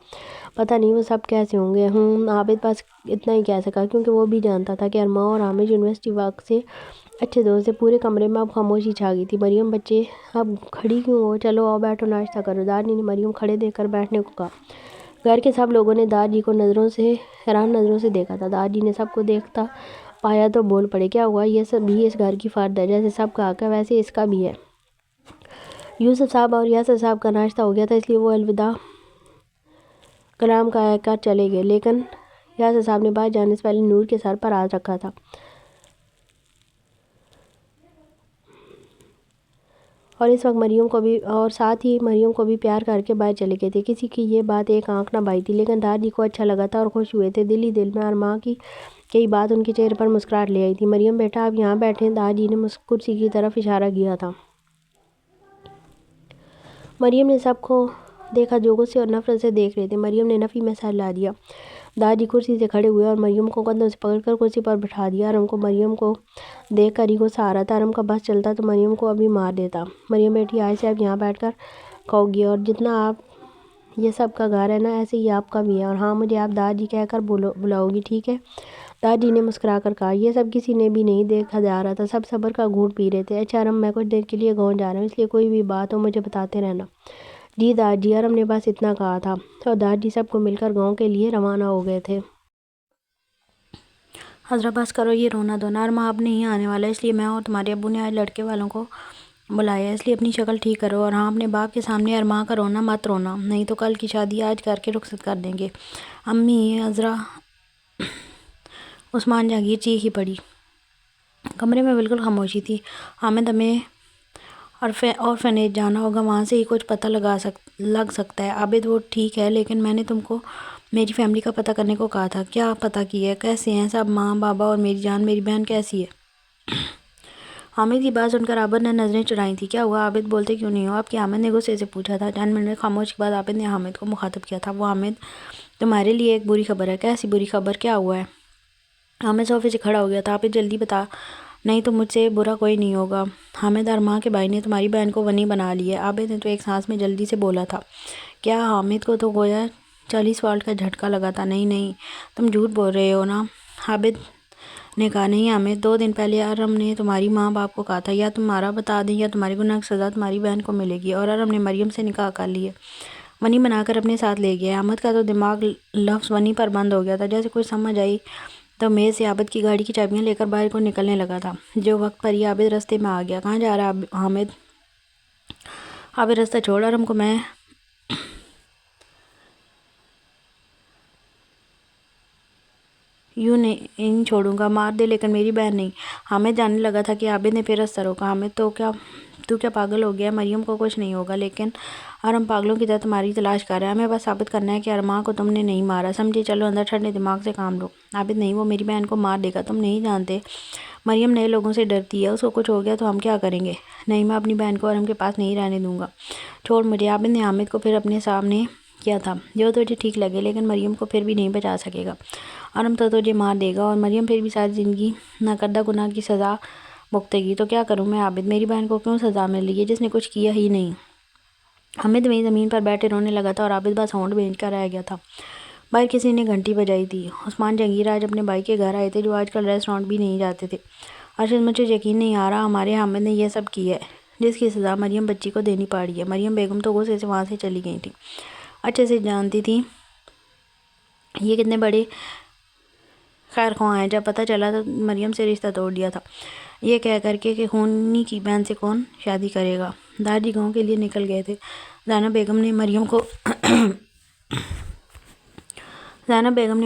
پتہ نہیں وہ سب کیسے ہوں گے۔ عابد بس اتنا ہی کہہ سکا کیونکہ وہ بھی جانتا تھا کہ ارماں اور حامد یونیورسٹی وقت سے اچھے دوست تھے۔ پورے کمرے میں اب خاموشی چھا گئی تھی۔ مریم بچے اب کھڑی کیوں ہو؟ چلو آؤ بیٹھو ناشتہ کرو۔ دادا جی نے مریم کھڑے دیکھ کر بیٹھنے کو کہا۔ گھر کے سب لوگوں نے دادا جی کو حیران نظروں سے دیکھا تھا۔ دادا جی نے سب کو دیکھتا پایا تو بول پڑے، کیا ہوا؟ یہ سب بھی اس گھر کی فرد ہے، جیسے سب کا حق ہے ویسے اس کا بھی ہے۔ یوسف صاحب اور یاسر صاحب کا ناشتہ ہو گیا تھا اس لیے وہ الوداع کلام کہہ کر چلے گئے، لیکن یاسر صاحب نے باہر جانے سے پہلے نور کے سر پر ہاتھ رکھا تھا اور اس وقت مریم کو بھی اور ساتھ ہی مریم کو بھی پیار کر کے باہر چلے گئے تھے۔ کسی کی یہ بات ایک آنکھ نہ بھائی تھی لیکن دادا جی کو اچھا لگا تھا اور خوش ہوئے تھے۔ دل ہی دل میں ارماں کی کئی بات ان کے چہرے پر مسکراہٹ لے آئی تھی۔ مریم بیٹا آپ یہاں بیٹھیں، دادا جی نے کرسی کی طرف اشارہ کیا تھا۔ مریم نے سب کو دیکھا جو غصے اور نفرت سے دیکھ رہے تھے۔ مریم نے نفی میں سر ہلا دیا۔ دادا جی کرسی سے کھڑے ہوئے اور مریم کو کندھوں سے پکڑ کر کرسی پر بٹھا دیا۔ ارم کو مریم کو دیکھ کر ہی غصہ آ رہا تھا۔ ارم کا بس چلتا تو مریم کو ابھی مار دیتا۔ مریم بیٹی آج سے آپ یہاں بیٹھ کر کھاؤ گی اور جتنا آپ یہ سب کا گھر ہے نا ایسے ہی آپ کا بھی ہے، اور ہاں مجھے آپ دادا جی کہہ کر بلاؤ گی، ٹھیک ہے؟ دادا جی نے مسکرا کر کہا۔ یہ سب کسی نے بھی نہیں دیکھا جا رہا تھا، سب صبر کا گھونٹ پی رہے تھے۔ اچھا ارم میں کچھ دیر کے لیے گاؤں جا رہا ہوں اس لیے کوئی بھی بات ہو مجھے بتاتے رہنا۔ جی دادا جی۔ ارم نے بس اتنا کہا تھا اور دادا جی سب کو مل کر گاؤں کے لیے روانہ ہو گئے تھے۔ حضرت بس کرو یہ رونا دھونا، ارما اب نہیں آنے والا، اس لیے میں اور تمہارے ابو نے آج لڑکے والوں کو بلایا، اس لیے اپنی شکل ٹھیک کرو، اور ہاں اپنے باپ کے سامنے ارما کا رونا مت رونا، نہیں تو کل کی شادی آج کر کے رخصت کر دیں گے۔ امی، عذرا، عثمان، جہانگیر چیخ ہی پڑی۔ کمرے میں بالکل خاموشی تھی۔ حامد ہمیں اور فنیج جانا ہوگا، وہاں سے ہی کچھ پتہ لگ سکتا ہے۔ عابد، وہ ٹھیک ہے، لیکن میں نے تم کو میری فیملی کا پتہ کرنے کو کہا تھا۔ کیا پتہ کیا ہے؟ کیسے ہیں سب؟ ماں، بابا اور میری جان، میری بہن کیسی ہے؟ حامد کی بات سن کر عابد نے نظریں چرائی تھیں۔ کیا ہوا عابد، بولتے کیوں نہیں ہو آپ کی؟ حامد نے غصے سے پوچھا تھا۔ چند منٹ خاموشی کے بعد عابد نے حامد کو مخاطب کیا تھا۔ وہ حامد، تمہارے لیے ایک بری خبر ہے۔ کیسی بری خبر؟ کیا ہوا ہے؟ حامد صوفے سے کھڑا ہو گیا تھا۔ عابد، جلدی بتا، نہیں تو مجھ سے برا کوئی نہیں ہوگا۔ حامد، ارما کے بھائی نے تمہاری بہن کو ونی بنا لی ہے۔ عابد نے تو ایک سانس میں جلدی سے بولا تھا۔ کیا؟ حامد کو تو گویا 40 واٹ کا جھٹکا لگا تھا۔ نہیں نہیں، تم جھوٹ بول رہے ہو نا؟ عابد نے کہا۔ نہیں حامد، 2 دن پہلے ارم نے تمہاری ماں باپ کو کہا تھا یا تمہارا بتا دیں یا تمہارے گناہ کی سزا تمہاری بہن کو ملے گی، اور ارم نے مریم سے نکاح کر لی ہے، ونی بنا کر اپنے ساتھ لے گیا ہے۔ حامد کا تو دماغ لفظ ونی پر بند ہو گیا تھا۔ جیسے کچھ سمجھ آئی تو میز سے عابد کی گاڑی کی چابیاں لے کر باہر کو نکلنے لگا تھا۔ جو وقت پر ہی عابد رستے میں آ گیا۔ کہاں جا رہا ہے حامد؟ عابد، رستہ چھوڑ، ارم کو میں یوں نہیں چھوڑوں گا، مار دے لیکن میری بہن نہیں۔ حامد جاننے لگا تھا کہ عابد نے پھر رستہ روکا۔ حامد، تو کیا پاگل ہو گیا ہے؟ مریم کو کچھ نہیں ہوگا، لیکن ارم پاگلوں کی طرح تمہاری تلاش کر رہا ہے۔ ہمیں بس ثابت کرنا ہے کہ ارما کو تم نے نہیں مارا، سمجھے؟ چلو اندر، ٹھنڈے دماغ سے کام لو۔ عابد، نہیں، وہ میری بہن کو مار دے گا، تم نہیں جانتے مریم نئے لوگوں سے ڈرتی ہے، اس کو کچھ ہو گیا تو ہم کیا کریں گے؟ نہیں، میں اپنی بہن کو ارم کے پاس نہیں رہنے دوں گا، چھوڑ مجھے۔ عابد نے حامد کو پھر اپنے سامنے کیا تھا۔ جو تجھے ٹھیک لگے، لیکن مریم کو پھر بھی نہیں بچا سکے گا۔ ارم تو تجھے مار دے گا، اور مریم پھر بھی ساری زندگی ناکردہ گناہ کی سزا بھگتے گی۔ تو کیا کروں میں عابد؟ میری بہن کو کیوں سزا مل رہی ہے جس نے کچھ کیا ہی نہیں؟ حامد وہیں زمین پر بیٹھے رونے لگا تھا، اور عابد بس ہونٹ بھینچ کر رہ گیا تھا۔ باہر کسی نے گھنٹی بجائی تھی۔ عثمان، جہانگیر آج اپنے بھائی کے گھر آئے تھے، جو آج کل ریسٹورانٹ بھی نہیں جاتے تھے۔ ارشد، مجھے یقین نہیں آ رہا ہمارے حامد نے یہ سب کیا ہے، جس کی سزا مریم بچی کو دینی پڑی ہے۔ مریم بیگم تو غصے سے وہاں سے چلی گئی تھی، اچھے سے جانتی تھی یہ کتنے بڑے خیر خواہ ہیں۔ جب پتہ چلا تو مریم سے رشتہ توڑ دیا تھا، یہ کہہ کر کے کہ خونی کی بہن سے کون شادی کرے گا۔ دادی گاؤں کے لیے نکل گئے تھے۔ زینب بیگم نے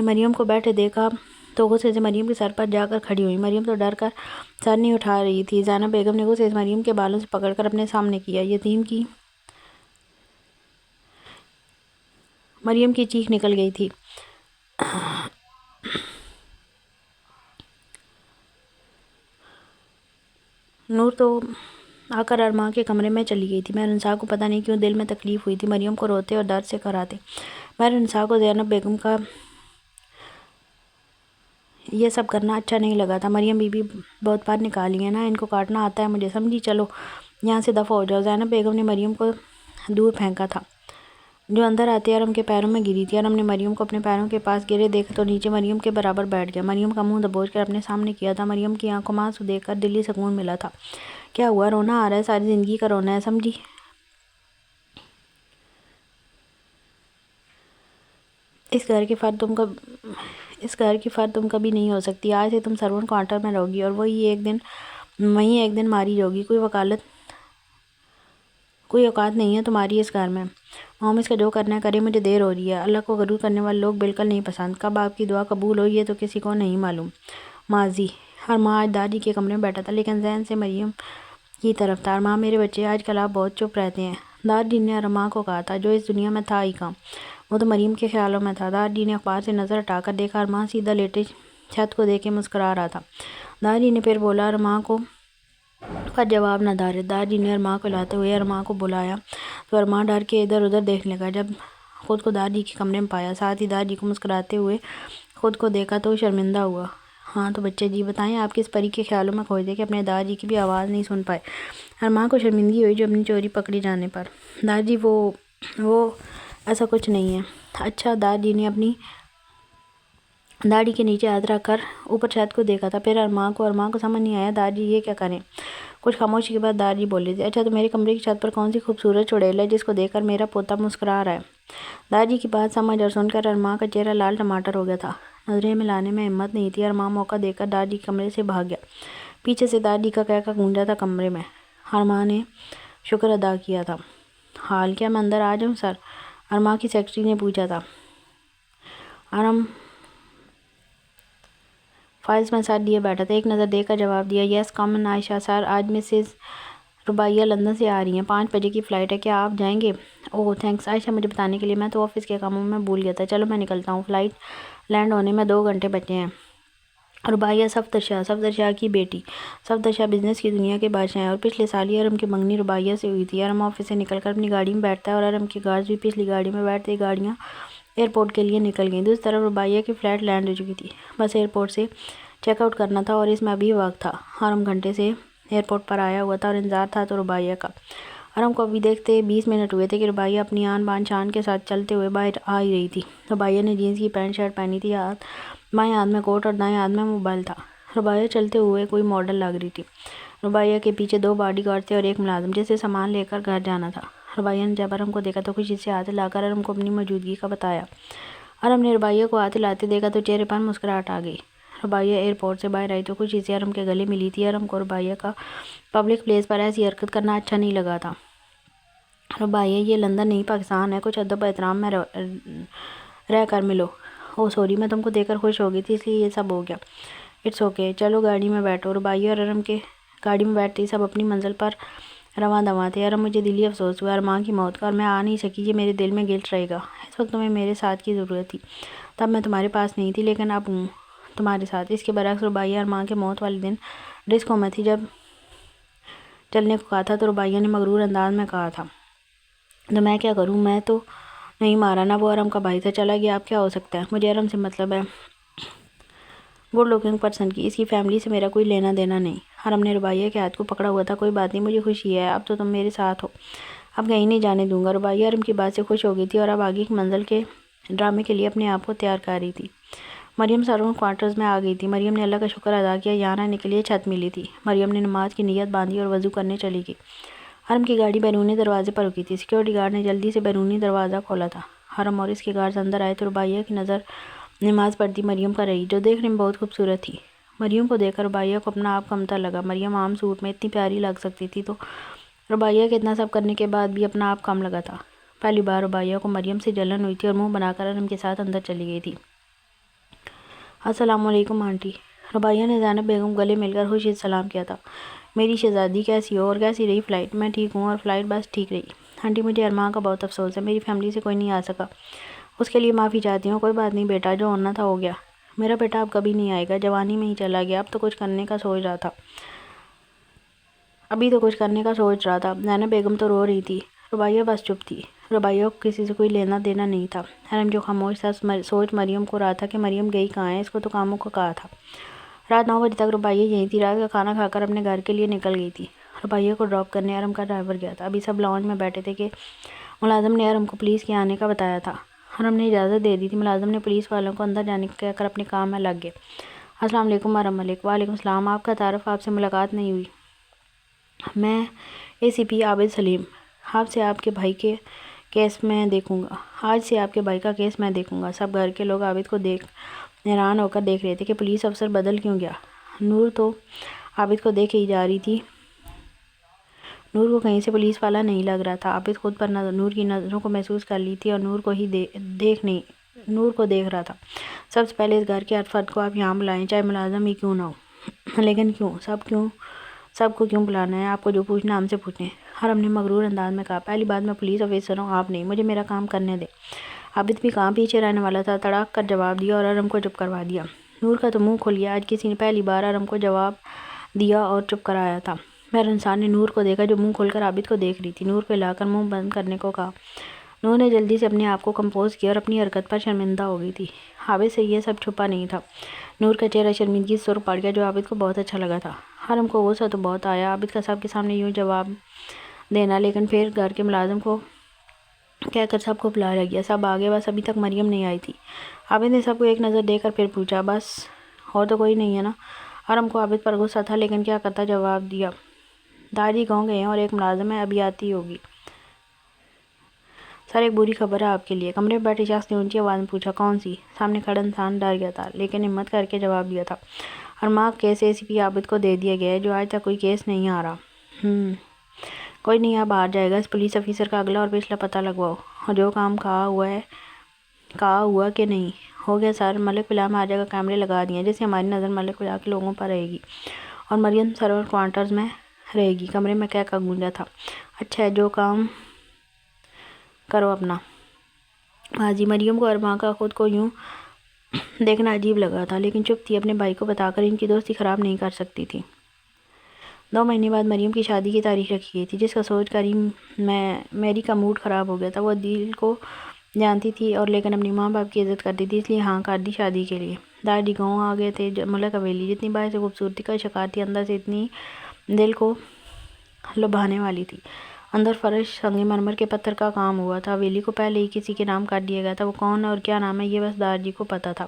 مریم کو بیٹھے دیکھا تو غصے سے مریم کے سر پر جا کر کھڑی ہوئی۔ مریم تو ڈر کر سر نہیں اٹھا رہی تھی۔ زینب بیگم نے غصے سے مریم کے بالوں سے پکڑ کر اپنے سامنے کیا۔ مریم کی چیخ نکل گئی تھی۔ نور تو آ کر ارما کے کمرے میں چلی گئی تھی۔ مہرنسا کو پتہ نہیں کیوں دل میں تکلیف ہوئی تھی، مریم کو روتے اور درد سے کراتے۔ مہرنسا کو زینب بیگم کا یہ سب کرنا اچھا نہیں لگا تھا۔ مریم بی بی بہت بار نکالی ہے نا، ان کو کاٹنا آتا ہے مجھے، سمجھی؟ چلو یہاں سے دفع ہو جاؤ۔ زینب بیگم نے مریم کو دور پھینکا تھا، جو اندر آتے ارم کے پیروں میں گری تھی۔ ارم نے مریم کو اپنے پیروں کے پاس گرے دیکھا تو نیچے مریم کے برابر بیٹھ گیا، مریم کا منہ دبوچ کر اپنے سامنے کیا تھا۔ مریم کی آنکھوں میں آنسو دیکھ کر دلی سکون ملا تھا۔ کیا ہوا؟ رونا آ رہا ہے؟ ساری زندگی کا رونا ہے، سمجھی؟ اس گھر کی فرد تم کبھی نہیں ہو سکتی۔ آج سے تم سرونٹ کوارٹر میں رہو گی، اور وہیں ایک دن ماری جاؤ گی۔ کوئی اوقات نہیں ہے تمہاری اس گھر میں۔ موم اس کا جو کرنا ہے کرے، مجھے دیر ہو رہی ہے۔ اللہ کو غرور کرنے والے لوگ بالکل نہیں پسند۔ کب آپ کی دعا قبول ہو یہ تو کسی کو نہیں معلوم۔ ماضی۔ ارما آج دادی کے کمرے میں بیٹھا تھا، لیکن ذہن سے مریم کی طرف تھا۔ ارما، میرے بچے، آج کل آپ بہت چپ رہتے ہیں۔ دادی نے ارما کو کہا تھا، جو اس دنیا میں تھا ہی کہاں، وہ تو مریم کے خیالوں میں تھا۔ دادی نے اخبار سے نظر ہٹا کر دیکھا، ارما سیدھا لیٹے چھت کو دیکھ کے مسکرا رہا تھا۔ دادی نے پھر بولا، ارما کو کا جواب نہ دارے۔ دادی نے ارما کو ہلاتے ہوئے ارما کو بلایا تو ارما ڈر کے ادھر ادھر دیکھنے لگا۔ جب خود کو دادی کے کمرے میں پایا، ساتھ ہی دادی کو مسکراتے ہوئے خود کو دیکھا تو شرمندہ ہوا۔ ہاں تو بچے جی بتائیں، آپ کس پری کے خیالوں میں کھوئے تھے کہ اپنے دادی کی بھی آواز نہیں سن پائے؟ ارما کو شرمندگی ہوئی جو اپنی چوری پکڑی جانے پر۔ دادی وہ ایسا کچھ نہیں ہے۔ اچھا۔ دادی نے اپنی داڑھی کے نیچے ہاتھ رکھ کر اوپر چھت کو دیکھا تھا، پھر ارما کو سمجھ نہیں آیا دادی یہ کیا کریں۔ کچھ خاموشی کے بعد دادی بولی تھی، اچھا تو میرے کمرے کی چھت پر کون سی خوبصورت چڑیل ہے جس کو دیکھ کر میرا پوتا مسکرا رہا ہے؟ دادی کی بات سمجھ اور سن کر ارما کا چہرہ لال ٹماٹر ہو گیا تھا۔ نظریں ملانے میں ہمت نہیں تھی۔ ارمان موقع دے کر دار جی کے کمرے سے بھاگ گیا۔ پیچھے سے دار جی کا کہکہ گونجا تھا کمرے میں۔ ارمان نے شکر ادا کیا تھا۔ حال کیا میں اندر آ جاؤں سر؟ ارمان کی سیکرٹری نے پوچھا تھا۔ ارم فائلز میں سر لیے بیٹھا تھا، ایک نظر دے کر جواب دیا، یس کم ان عائشہ سر، آج مسز ربیہ لندن سے آ رہی ہیں، 5 بجے کی فلائٹ ہے، کیا آپ جائیں گے؟ اوہ تھینکس عائشہ مجھے بتانے کے لیے، میں تو آفس کے کاموں میں بھول گیا تھا، چلو میں نکلتا ہوں، فلائٹ لینڈ ہونے میں 2 گھنٹے بچے ہیں۔ ربیہ صفدر شاہ کی بیٹی، صفدر شاہ بزنس کی دنیا کے بادشاہ ہیں اور پچھلے سال ہی ارم کی منگنی ربیہ سے ہوئی تھی۔ ارم آفس سے نکل کر اپنی گاڑی میں بیٹھتا ہے اور ارم کے گارڈز بھی پچھلی گاڑی میں بیٹھتے ہی گاڑیاں ایئرپورٹ کے لیے نکل گئیں۔ دوسری طرف ربیہ کی فلائٹ لینڈ ہو چکی تھی، بس ایئرپورٹ سے چیک آؤٹ کرنا تھا اور اس میں ابھی وقت تھا۔ ارم گھنٹے سے ایئرپورٹ پر آیا ہوا تھا اور انتظار تھا تو ربیہ کا۔ ارم کو ابھی دیکھتے 20 منٹ ہوئے تھے کہ ربیہ اپنی آن بان شان کے ساتھ چلتے ہوئے باہر آ ہی رہی تھی۔ ربیہ نے جینز کی پینٹ شرٹ پہنی تھی، بائیں ہاتھ میں کوٹ اور دائیں ہاتھ میں موبائل تھا۔ ربیہ چلتے ہوئے کوئی ماڈل لگ رہی تھی۔ ربیہ کے پیچھے 2 باڈی گارڈ تھے اور ایک ملازم جسے سامان لے کر گھر جانا تھا۔ ربیہ نے جب ارم کو دیکھا تو خوشی سے ہاتھ ہلا کر ارم کو اپنی موجودگی کا بتایا۔ ارم نے ربیہ کو ہاتھ ہلاتے دیکھا تو چہرے پر مسکراہٹ آ گئی۔ ربیہ ایئرپورٹ سے باہر آئی تو خوشی سے ارم کے گلے ملی تھی۔ ارم کو ربیہ کا پبلک پلیس پر ایسی حرکت کرنا اچھا نہیں لگا تھا۔ ربیہ یہ لندن نہیں پاکستان ہے، کچھ ادب و احترام میں رہ کر ملو۔ اوہ سوری، میں تم کو دیکھ کر خوش ہو گئی تھی اس لیے یہ سب ہو گیا۔ اٹس اوکے، چلو گاڑی میں بیٹھو۔ ربیہ اور ارم کے گاڑی میں بیٹھتے ہی سب اپنی منزل پر رواں دواں تھے۔ ارم مجھے دلی افسوس ہوا ارمان کی موت کا اور میں آ نہیں سکی، یہ میرے دل میں گلٹ رہے گا۔ اس وقت تمہیں میرے ساتھ کی ضرورت تھی، تب میں تمہارے پاس نہیں تھی لیکن اب ہوں تمہارے ساتھ۔ اس کے برعکس ربیہ ارمان کے موت والے دن ڈسکو میں تھی، جب چلنے کو کہا تھا تو ربیہ نے مغرور انداز میں کہا تھا تو میں کیا کروں، میں تو نہیں مارا نا، وہ ارم کا بھائی تھا، چلا گیا، اب کیا ہو سکتا ہے، مجھے ارم سے مطلب ہے گڈ لکنگ پرسن کی، اس کی فیملی سے میرا کوئی لینا دینا نہیں۔ ارم نے ربیہ کے ہاتھ کو پکڑا ہوا تھا، کوئی بات نہیں، مجھے خوشی ہے، اب تو تم میرے ساتھ ہو، اب کہیں نہیں جانے دوں گا۔ ربیہ ارم کی بات سے خوش ہو گئی تھی اور اب آگے کی منزل کے ڈرامے کے لیے اپنے آپ کو تیار کر رہی تھی۔ مریم سرون کوارٹرز میں آ گئی تھی۔ مریم نے اللہ کا شکر ادا کیا یہاں رہنے کے لیے چھت ملی تھی۔ مریم نے نماز کی نیت باندھی اور وضو کرنے چلی گئی۔ ارم کی گاڑی بیرونی دروازے پر رکی تھی، سیکورٹی گارڈ نے جلدی سے بیرونی دروازہ کھولا تھا۔ ارم اور اس کے گارڈز اندر آئے تو ربیہ کی نظر نماز پڑھتی مریم پر رہی، جو دیکھنے میں بہت خوبصورت تھی۔ مریم کو دیکھ کر ربیہ کو اپنا آپ کمتر لگا۔ مریم عام سوٹ میں اتنی پیاری لگ سکتی تھی تو ربیہ کے اتنا سب کرنے کے بعد بھی اپنا آپ کم لگا تھا۔ پہلی بار ربیہ کو مریم سے جلن ہوئی تھی اور منہ بنا کر ارم کے ساتھ اندر چلی گئی تھی۔ السلام علیکم آنٹی، ربیہ نے زینب بیگم گلے مل کر خوشی سے سلام کیا تھا۔ میری شہزادی کیسی ہو اور کیسی رہی فلائٹ؟ میں ٹھیک ہوں اور فلائٹ بس ٹھیک رہی آنٹی، مجھے ارمان کا بہت افسوس ہے، میری فیملی سے کوئی نہیں آ سکا، اس کے لیے معافی چاہتی ہوں۔ کوئی بات نہیں بیٹا، جو ہونا تھا ہو گیا، میرا بیٹا اب کبھی نہیں آئے گا، جوانی میں ہی چلا گیا، اب تو کچھ کرنے کا سوچ رہا تھا، ابھی تو کچھ کرنے کا سوچ رہا تھا۔ زینب بیگم تو رو رہی تھی، ربیہ بس چپ تھی۔ ربیہ کو کسی سے کوئی لینا دینا نہیں تھا۔ ارم جو خاموش تھا سوچ مریم کو رہا تھا کہ مریم گئی کہاں ہے، اس کو تو کاموں کو کہا تھا۔ رات 9 بجے تک ربیہ یہیں تھی، رات کا کھانا کھا کر اپنے گھر کے لیے نکل گئی تھی۔ ربیہ کو ڈراپ کرنے ارم کا ڈرائیور گیا تھا۔ ابھی سب لاؤنج میں بیٹھے تھے کہ ملازم نے ارم کو پولیس کے آنے کا بتایا تھا۔ ارم نے اجازت دے دی تھی، ملازم نے پولیس والوں کو اندر جانے کہہ کر اپنے کام میں لگ گئے۔ السلام علیکم ارم ملک۔ وعلیکم السلام، آپ کا تعارف؟ آپ سے ملاقات نہیں ہوئی۔ میں ACP عابد سلیم، آپ سے آپ کے بھائی کے کیس میں دیکھوں گا، آج سے آپ کے بھائی کا کیس میں دیکھوں گا۔ سب گھر کے لوگ عابد کو حیران ہو کر دیکھ رہے تھے کہ پولیس افسر بدل کیوں گیا۔ نور تو عابد کو دیکھ ہی جا رہی تھی، نور کو کہیں سے پولیس والا نہیں لگ رہا تھا۔ عابد خود پر نور کی نظروں کو محسوس کر لی تھی اور نور کو دیکھ رہا تھا۔ سب سے پہلے اس گھر کے ہر فرد کو آپ یہاں بلائیں، چاہے ملازم ہی کیوں نہ ہو، لیکن کیوں سب کو کیوں بلانا ہے؟ آپ کو جو پوچھنا ہم سے پوچھیں، ارم نے مغرور انداز میں کہا۔ پہلی بات میں پولیس آفیسر ہوں، آپ نہیں، مجھے میرا کام کرنے دیں۔ عابد بھی کہاں پیچھے رہنے والا تھا، تڑاک کر جواب دیا اور ارم کو چپ کروا دیا۔ نور کا تو منہ کھل گیا، آج کسی نے پہلی بار ارم کو جواب دیا اور چپ کرایا تھا۔ مہرنسار نے نور کو دیکھا جو منہ کھول کر عابد کو دیکھ رہی تھی، نور کو ہلا کر منہ بند کرنے کو کہا۔ نور نے جلدی سے اپنے آپ کو کمپوز کیا اور اپنی حرکت پر شرمندہ ہو گئی تھی۔ عابد سے یہ سب چھپا نہیں تھا۔ نور کا چہرہ شرمندگی سے سرخ پڑ گیا جو عابد کو بہت اچھا لگا تھا۔ ارم کو غصہ تو بہت آیا عابد کا سب کے سامنے یوں جواب دینا، لیکن پھر گھر کے ملازم کو کہہ کر سب کو بلا لیا۔ سب آگے، بس ابھی تک مریم نہیں آئی تھی۔ عابد نے سب کو ایک نظر دے کر پھر پوچھا، بس اور تو کوئی نہیں ہے نا؟ ارم کو عابد پر غصہ تھا لیکن کیا کرتا، جواب دیا، دادی گاؤں گئے ہیں اور ایک ملازم ہے، ابھی آتی ہوگی۔ سر ایک بری خبر ہے آپ کے لیے، کمرے میں بیٹھے شخص نے اونچی آواز میں پوچھا۔ کون سی؟ سامنے کھڑا انسان ڈر گیا تھا لیکن ہمت کر کے جواب دیا تھا، ارماغ کیس ACP عابد کو دے دیا گیا ہے، جو آج تک کوئی کیس نہیں آ رہا۔ کوئی نہیں، اب آ جائے گا۔ اس پولیس افیسر کا اگلا اور پچھلا پتہ لگواؤ، اور جو کام کہا ہوا کہ نہیں ہو گیا سر۔ ملک ولا میں آ جائے گا، کیمرے لگا دیے، جس سے ہماری نظر ملک ولا کے لوگوں پر رہے گی اور مریم سرور کوارٹرز میں رہے گی۔ کمرے میں کہہ کا گونجا تھا۔ اچھا ہے، جو کام کرو اپنا۔ ماضی مریم کو ارماغ کا خود کو یوں دیکھنا عجیب لگا تھا، لیکن چپ تھی، اپنے بھائی کو بتا کر ان کی دوستی خراب نہیں کر سکتی تھی۔ 2 مہینے بعد مریم کی شادی کی تاریخ رکھی گئی تھی، جس کا سوچ کر ہی میری کا موڈ خراب ہو گیا تھا۔ وہ عدیل کو جانتی تھی اور لیکن اپنی ماں باپ کی عزت کرتی تھی، اس لیے ہاں کر دی شادی کے لیے۔ دادی گاؤں آ گئے تھے۔ ملک حویلی جتنی باہر سے خوبصورتی کا شکار تھی، اندر سے اتنی دل کو لبھانے والی تھی۔ اندر فرش سنگ مرمر کے پتھر کا کام ہوا تھا۔ حویلی کو پہلے ہی کسی کے نام کر دیا گیا تھا، وہ کون اور کیا نام ہے یہ بس دار جی کو پتہ تھا۔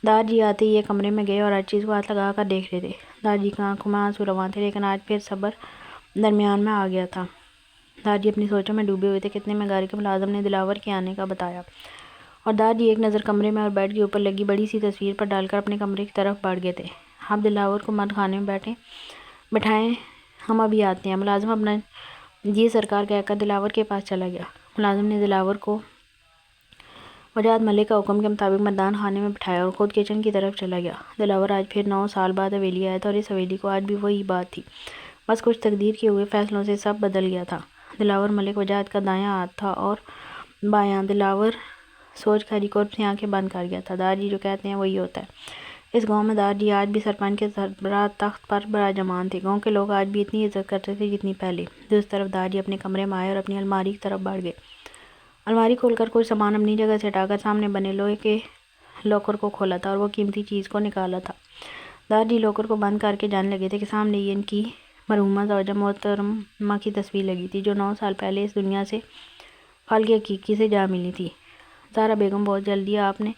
دار جی آتے ہی ایک کمرے میں گئے اور ہر چیز کو ہاتھ لگا کر دیکھ رہے تھے۔ دار جی کی آنکھوں میں آنسو رواں تھے، لیکن آج پھر صبر درمیان میں آ گیا تھا۔ دار جی اپنی سوچوں میں ڈوبے ہوئے تھے کہ اتنے میں گھر کے ملازم نے دلاور کے آنے کا بتایا، اور دار جی ایک نظر کمرے میں اور بیڈ کے اوپر لگی بڑی سی تصویر پر ڈال کر اپنے کمرے کی طرف بڑھ گئے تھے۔ آپ دلاور کو مد خانے میں بٹھائیں، ہم ابھی آتے ہیں۔ ملازم اپنا جی سرکار کہہ کر دلاور کے پاس چلا گیا۔ ملازم نے دلاور کو وجاہت ملک کا حکم کے مطابق مردان خانے میں بٹھایا اور خود کچن کی طرف چلا گیا۔ دلاور آج پھر 9 سال بعد حویلی آیا تھا، اور اس حویلی کو آج بھی وہی بات تھی، بس کچھ تقدیر کے ہوئے فیصلوں سے سب بدل گیا تھا۔ دلاور ملک وجاہت کا دایاں ہاتھ تھا اور بایاں۔ دلاور سوچ کر ہی قرب سے آنکھیں بند کر گیا تھا۔ دار جی جو کہتے ہیں وہی ہوتا ہے۔ اس گاؤں میں دار جی آج بھی سرپنچ کے سربراہ تخت پر براجمان تھے۔ گاؤں کے لوگ آج بھی اتنی عزت کرتے تھے جتنی پہلے۔ دوسری طرف دار جی اپنے کمرے میں آئے اور اپنی الماری کی طرف بڑھ گئے۔ الماری کھول کر کچھ سامان اپنی جگہ سے ہٹا کر سامنے بنے لوہے کے لاکر کو کھولا تھا اور وہ قیمتی چیز کو نکالا تھا۔ دار جی لاکر کو بند کر کے جانے لگے تھے کہ سامنے ہی ان کی مرحومہ زوجہ محترمہ کی تصویر لگی تھی، جو 9 سال پہلے اس دنیا سے خالق حقیقی سے جا ملی تھی۔ زہرا بیگم، بہت جلدی آپ نے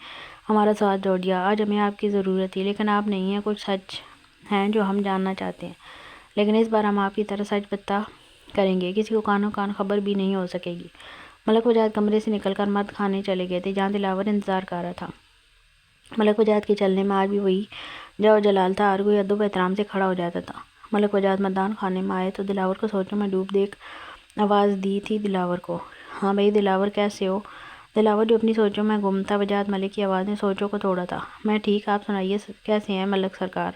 ہمارا ساتھ جوڑ دیا۔ آج ہمیں آپ کی ضرورت تھی، لیکن آپ نہیں ہیں۔ کچھ سچ ہیں جو ہم جاننا چاہتے ہیں، لیکن اس بار ہم آپ کی طرح سچ پتا کریں گے، کسی کو کانوں کان خبر بھی نہیں ہو سکے گی۔ ملک وجاہت کمرے سے نکل کر مرد خانے چلے گئے تھے، جہاں دلاور انتظار کر رہا تھا۔ ملک وجاہت کے چلنے میں آج بھی وہی جو جلال تھا، ہر کوئی ادب و احترام سے کھڑا ہو جاتا تھا۔ ملک وجاہت مردان خانے میں آئے تو دلاور کو سوچوں میں ڈوب دیکھ آواز دی تھی دلاور کو، ہاں بھائی دلاور کیسے ہو؟ دلاور جو اپنی سوچوں میں گم تھا، وجاہت ملک کی آواز نے سوچوں کو توڑا تھا۔ میں ٹھیک، آپ سنائیے کیسے ہیں ملک سرکار؟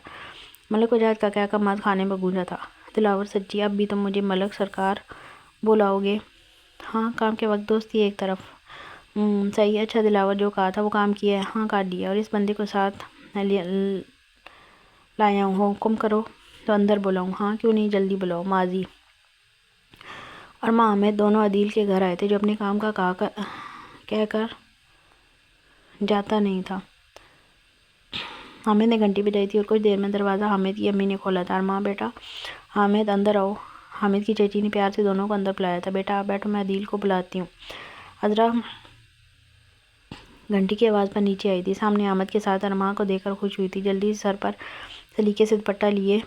ملک وجاہت کا کہہ کر مرد خانے میں گونجا تھا۔ دلاور، سچی اب بھی تم مجھے ملک سرکار بلاؤ گے؟ ہاں، کام کے وقت دوستی ایک طرف۔ صحیح، اچھا دلاور، جو کہا تھا وہ کام کیا ہے؟ ہاں کر دیا، اور اس بندے کو ساتھ لایا ہوں، حکم کرو تو اندر بلاؤں؟ ہاں کیوں نہیں، جلدی بلاؤ۔ ماضی اور ماں حامد دونوں عدیل کے گھر آئے تھے، جو اپنے کام کا کہہ کر جاتا نہیں تھا۔ حامد نے گھنٹی بجائی تھی اور کچھ دیر میں دروازہ حامد کی امی نے کھولا تھا۔ ارماں بیٹا، حامد اندر آؤ۔ حامد کی چچی نے پیار سے دونوں کو اندر بلایا تھا۔ بیٹا آپ بیٹھو، میں عدیل کو بلاتی ہوں۔ عذرا گھنٹی کی آواز پر نیچے آئی تھی۔ سامنے حامد کے ساتھ ارماں کو دیکھ کر خوش ہوئی تھی، جلدی سے سر پر سلیقے سے دوپٹہ لیے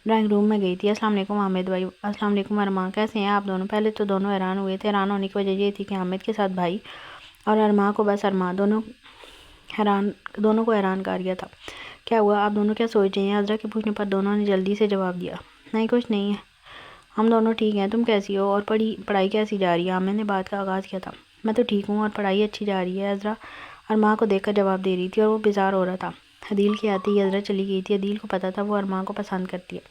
ڈرائنگ روم میں گئی تھی۔ السلام علیکم حامد بھائی۔ السلام علیکم ارماں، کیسے ہیں آپ دونوں؟ پہلے تو دونوں حیران ہوئے تھے۔ حیران ہونے کی وجہ یہ تھی کہ حامد کے ساتھ بھائی اور ارماں کو بس ارماں دونوں کو حیران کر گیا تھا۔ کیا ہوا؟ آپ دونوں کیا سوچ رہے ہیں؟ عذرا کے پوچھنے پر دونوں نے جلدی سے جواب دیا، نہیں کچھ نہیں ہے، ہم دونوں ٹھیک ہیں۔ تم کیسی ہو اور پڑھائی کیسی جا رہی ہے؟ حامد نے بات کا آغاز کیا تھا۔ میں تو ٹھیک ہوں اور پڑھائی اچھی جا رہی ہے، عذرا ارماں کو دیکھ کر جواب دے رہی تھی اور وہ بیزار ہو رہا تھا۔ عدیل کے آتے ہی عذرا چلی گئی تھی۔ عدیل کو پتہ تھا وہ ارماں کو پسند کرتی ہے،